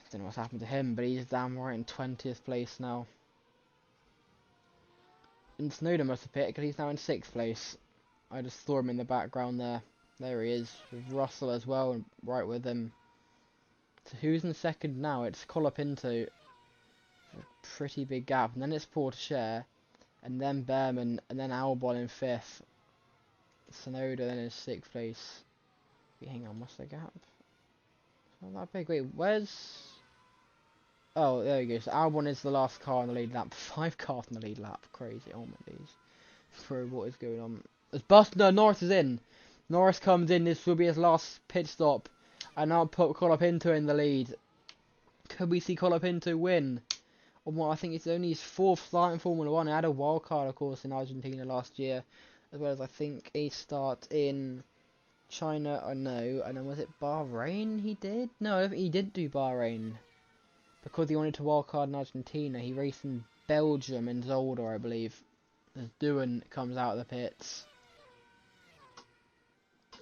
Don't know what's happened to him, but he's down right in 20th place now. And Snowden must have picked because he's now in 6th place. I just saw him in the background there. There he is, with Russell as well, and right with him. So who's in 2nd now? It's Colapinto. A pretty big gap. And then it's Portier, and then Behrman, and then Albon in 5th. Sonoda then in 6th place. Wait, hang on, what's the gap? It's not that big. Wait, where's... Oh, there we go. So Albon is the last car in the lead lap. 5 cars in the lead lap. Crazy. Oh my days. Bro, what is going on? It's no, Norris is in. Norris comes in. This will be his last pit stop. And now put Colapinto in the lead. Could we see Colapinto win? Or what? I think it's only his 4th start in Formula 1. He had a wild card, of course, in Argentina last year. As well as, I think, a start in China, or no. And then was it Bahrain he did? No, I don't think he did do Bahrain. Because he wanted to wildcard in Argentina, he raced in Belgium in Zolder, I believe. As Doohan comes out of the pits.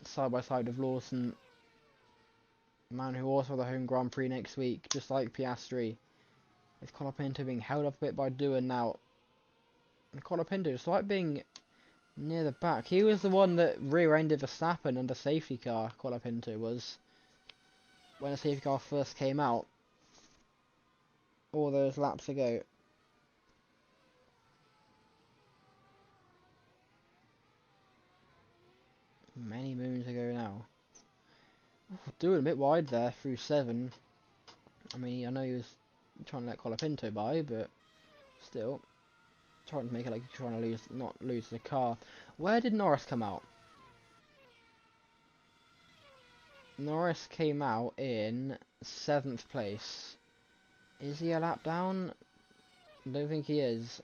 Side by side with Lawson. Man who also has the home Grand Prix next week, just like Piastri. Is Colapinto being held up a bit by Doohan now. And Colapinto, despite being near the back, he was the one that rear-ended Verstappen under safety car, Colapinto was. When the safety car first came out. All those laps ago. Many moons ago now. Doing a bit wide there through 7. I mean, I know he was trying to let Colapinto by, but still. Trying to make it like he's trying to not lose the car. Where did Norris come out? Norris came out in 7th place. Is he a lap down? I don't think he is.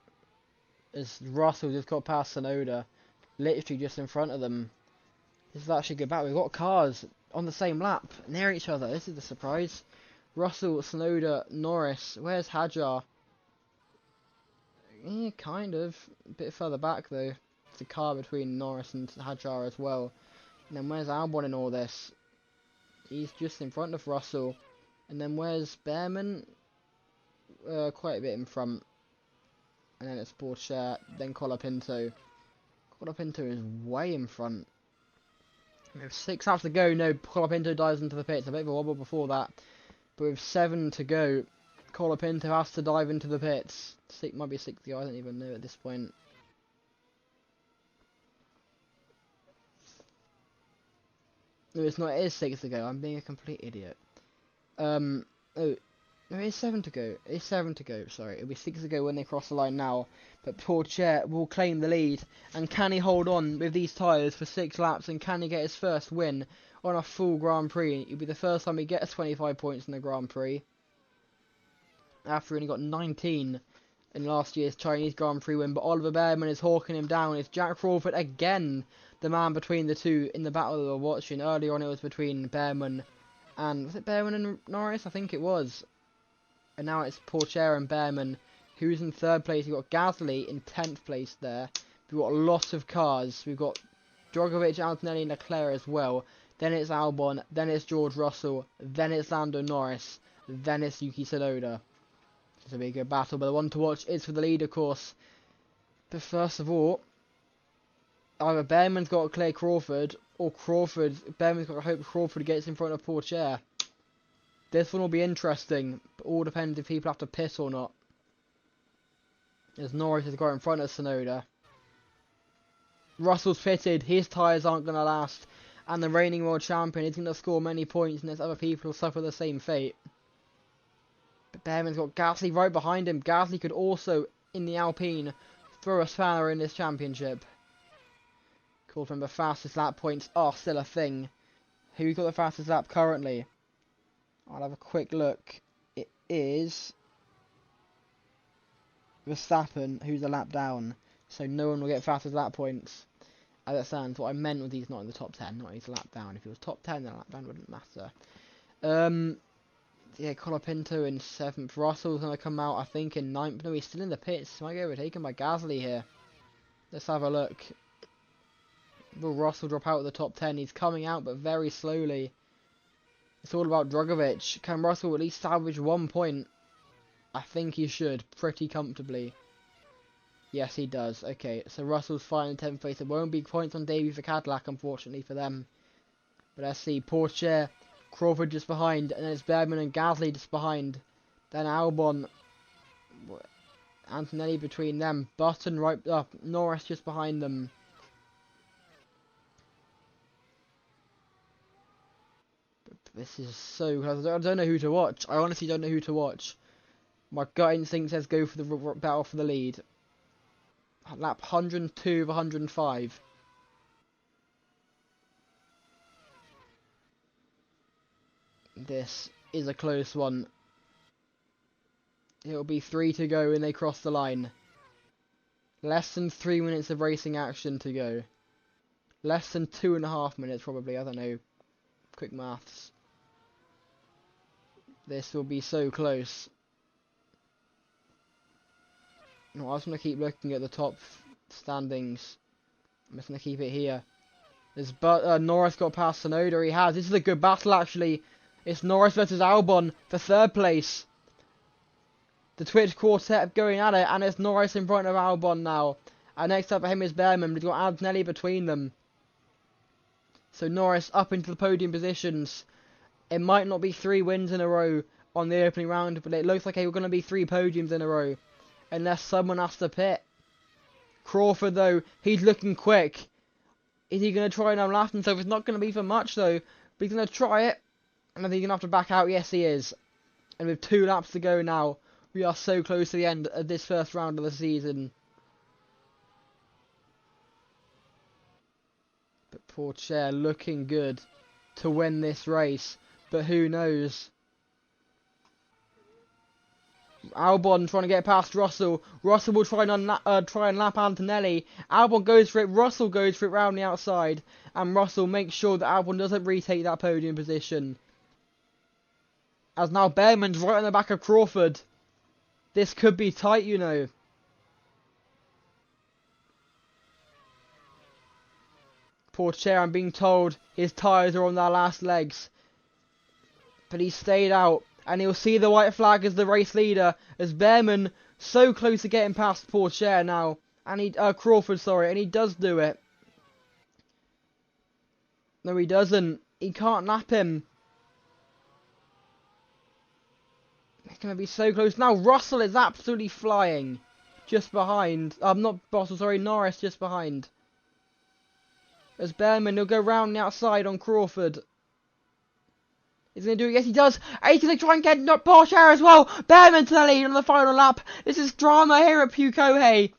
As Russell just got past Sonoda, literally just in front of them. This is actually good back. We've got cars on the same lap, near each other. This is the surprise. Russell, Sonoda, Norris. Where's Hadjar? Yeah, kind of. A bit further back though. It's a car between Norris and Hadjar as well. And then where's Albon in all this? He's just in front of Russell. And then where's Behrman? Quite a bit in front. And then it's Portier, then Colapinto. Colapinto is way in front. With 6 laps to go, no, Colapinto dives into the pits. A bit of a wobble before that. But with 7 to go, Colapinto has to dive into the pits. Might be 60, I don't even know at this point. No, it's not, it is 6 to go. I'm being a complete idiot. Oh, no, it's 7 to go. It's 7 to go, sorry. It'll be 6 to go when they cross the line now. But Portier will claim the lead. And can he hold on with these tyres for 6 laps? And can he get his first win on a full Grand Prix? It'll be the first time he gets 25 points in the Grand Prix. After he only got 19 in last year's Chinese Grand Prix win. But Oliver Behrman is hawking him down. It's Jack Crawford again, the man between the two in the battle we were watching. Earlier on it was between Behrman And was it Bearman and Norris? I think it was. And now it's Pourchaire and Bearman. Who's in 3rd place? We've got Gasly in 10th place there. We've got a lot of cars. We've got Drogovic, Antonelli, and Leclerc as well. Then it's Albon. Then it's George Russell. Then it's Lando Norris. Then it's Yuki Tsunoda. It's a big good battle, but the one to watch is for the lead, of course. But first of all, either Bearman's got to clear Crawford, or Bearman's got to hope Crawford gets in front of Pourchaire. This one will be interesting, but all depends if people have to pit or not. As Norris has got in front of Tsunoda. Russell's pitted, his tyres aren't going to last, and the reigning world champion is going to score many points, and there's other people who suffer the same fate. But Bearman's got Gasly right behind him. Gasly could also, in the Alpine, throw a spanner in this championship. Of course, remember, fastest lap points are still a thing. Who's got the fastest lap currently? I'll have a quick look. It is Verstappen, who's a lap down. So no one will get fastest lap points. As it stands, what I meant was he's not in the top 10, not he's a lap down. If he was top 10, then a lap down wouldn't matter. Yeah, Colapinto in 7th. Russell's going to come out, I think, in 9th. No, he's still in the pits. Might get overtaken by Gasly here. Let's have a look. Will Russell drop out of the top 10? He's coming out, but very slowly. It's all about Drogovic. Can Russell at least salvage 1 point? I think he should, pretty comfortably. Yes, he does. Okay, so Russell's fighting in 10th place. There won't be points on debut for Cadillac, unfortunately, for them. But let's see. Pourchaire, Crawford just behind, and then it's Bearman and Gasly just behind. Then Albon, Antonelli between them. Button right up. Norris just behind them. This is so close. I don't know who to watch. I honestly don't know who to watch. My gut instinct says go for the battle for the lead. Lap 102 of 105. This is a close one. It'll be 3 to go and they cross the line. Less than 3 minutes of racing action to go. Less than 2.5 minutes probably, I don't know. Quick maths. This will be so close. No, I just want to keep looking at the top standings. I'm just going to keep it here. There's Norris got past Tsunoda. He has. This is a good battle, actually. It's Norris versus Albon for 3rd place. The Twitch quartet going at it, and it's Norris in front of Albon now. And next up for him is Bearman. We've got Antonelli between them. So Norris up into the podium positions. It might not be 3 wins in a row on the opening round, but it looks like it's going to be 3 podiums in a row. Unless someone has to pit. Crawford, though, he's looking quick. Is he going to try and outlast himself? It's not going to be for much, though. But he's going to try it. And I think he's going to have to back out. Yes, he is. And with 2 laps to go now, we are so close to the end of this first round of the season. But Pourchaire looking good to win this race. But who knows? Albon trying to get past Russell. Russell will try and lap Antonelli. Albon goes for it. Russell goes for it round the outside. And Russell makes sure that Albon doesn't retake that podium position. As now Bearman's right on the back of Crawford. This could be tight, you know. Pourchaire, I'm being told his tyres are on their last legs. But he stayed out. And he'll see the white flag as the race leader. As Bearman so close to getting past Pourchaire now. And Crawford, sorry. And he does do it. No, he doesn't. He can't lap him. It's going to be so close. Now Russell is absolutely flying. Just behind. Not Russell, sorry. Norris just behind. As Bearman, he'll go round the outside on Crawford. He's going to do it. Yes, he does. And he's going to try and get Pourchaire as well. Bearman to the lead on the final lap. This is drama here at Pukohe.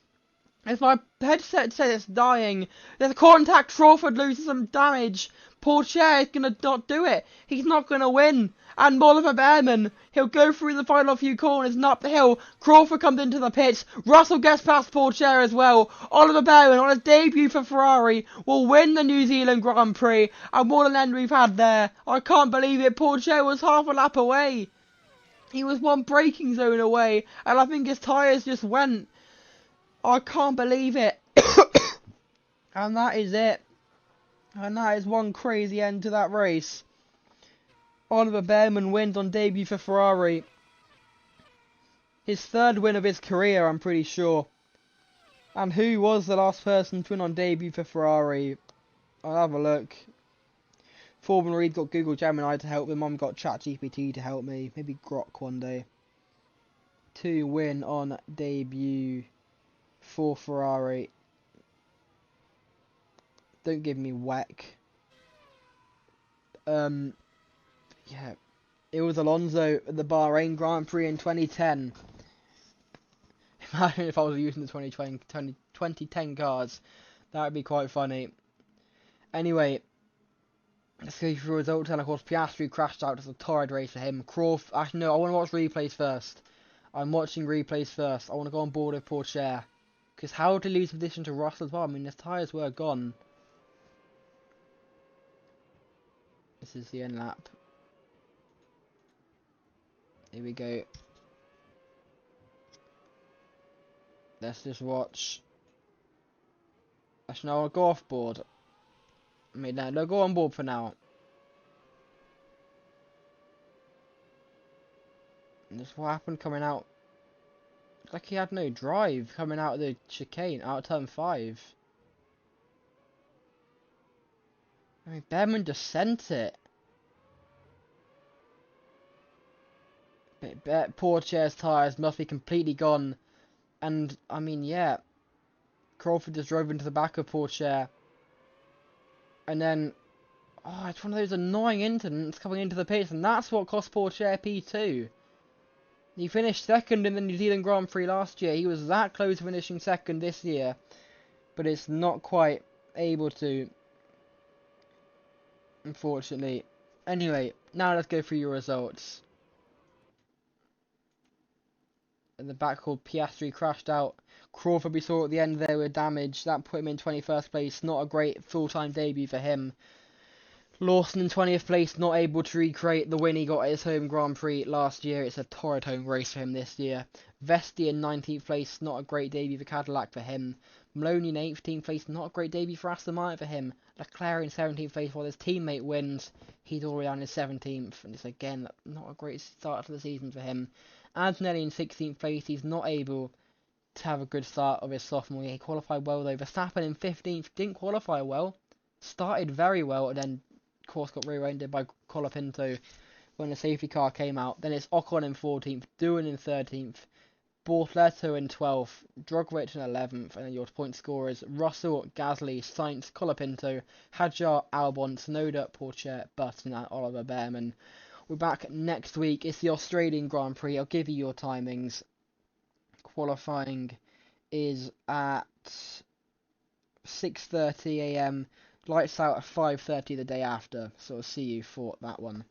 As my headset says it's dying. There's a contact. Crawford loses some damage. Pourchaire is going to not do it. He's not going to win. And Oliver Bearman, he'll go through the final few corners and up the hill. Crawford comes into the pits. Russell gets past Pourchaire as well. Oliver Bearman, on his debut for Ferrari, will win the New Zealand Grand Prix. And what an end we've had there. I can't believe it. Pourchaire was half a lap away. He was one braking zone away. And I think his tyres just went. I can't believe it. And that is it. And that is one crazy end to that race. Oliver Bearman wins on debut for Ferrari. His third win of his career, I'm pretty sure. And who was the last person to win on debut for Ferrari? I'll have a look. Foreman Reed's got Google Gemini to help him. I've got ChatGPT to help me. Maybe Grok one day. To win on debut for Ferrari. Don't give me WEC. Yeah, it was Alonso at the Bahrain Grand Prix in 2010. Imagine if I was using the 2010 cars. That would be quite funny. Anyway, let's go through results. And of course, Piastri crashed out. It's a torrid race for him. Crawford. Actually, no, I want to watch replays first. I'm watching replays first. I want to go on board with Pourchaire. Because how did he lose position to Russell as well? I mean, his tyres were gone. This is the end lap. Here we go. Let's just watch. Actually, no, I'll go off board. I mean, no, go on board for now. And just what happened coming out. It's like he had no drive coming out of the chicane, out of turn 5. I mean, Bearman just sent it. But Pourchaire's tyres must be completely gone. And, I mean, yeah. Crawford just drove into the back of Pourchaire. And then, oh, it's one of those annoying incidents coming into the pits. And that's what cost Pourchaire P2. He finished second in the New Zealand Grand Prix last year. He was that close to finishing second this year. But it's not quite able to. Unfortunately. Anyway, now let's go through your results. In the back called Piastri crashed out. Crawford we saw at the end there with damage. That put him in 21st place. Not a great full-time debut for him. Lawson in 20th place, not able to recreate the win he got at his home Grand Prix last year. It's a torrid home race for him this year. Vesti in 19th place, not a great debut for Cadillac for him. Maloney in 18th place, not a great debut for Aston Martin for him. Leclerc in 17th place while his teammate wins. He's already on his 17th, and it's again not a great start to the season for him. Antonelli in 16th place, he's not able to have a good start of his sophomore year. He qualified well though. Verstappen in 15th, didn't qualify well. Started very well, and then of course got rear-ended by Colapinto when the safety car came out. Then it's Ocon in 14th, Doohan in 13th, Bortoleto in 12th, Drogovic in 11th, and then your point scorers Russell, Gasly, Sainz, Colapinto, Hadjar, Albon, Tsunoda, Pourchaire, Button and Oliver Bearman. We're back next week. It's the Australian Grand Prix. I'll give you your timings. Qualifying is at 6:30 AM. Lights out at 5:30 the day after. So I'll see you for that one.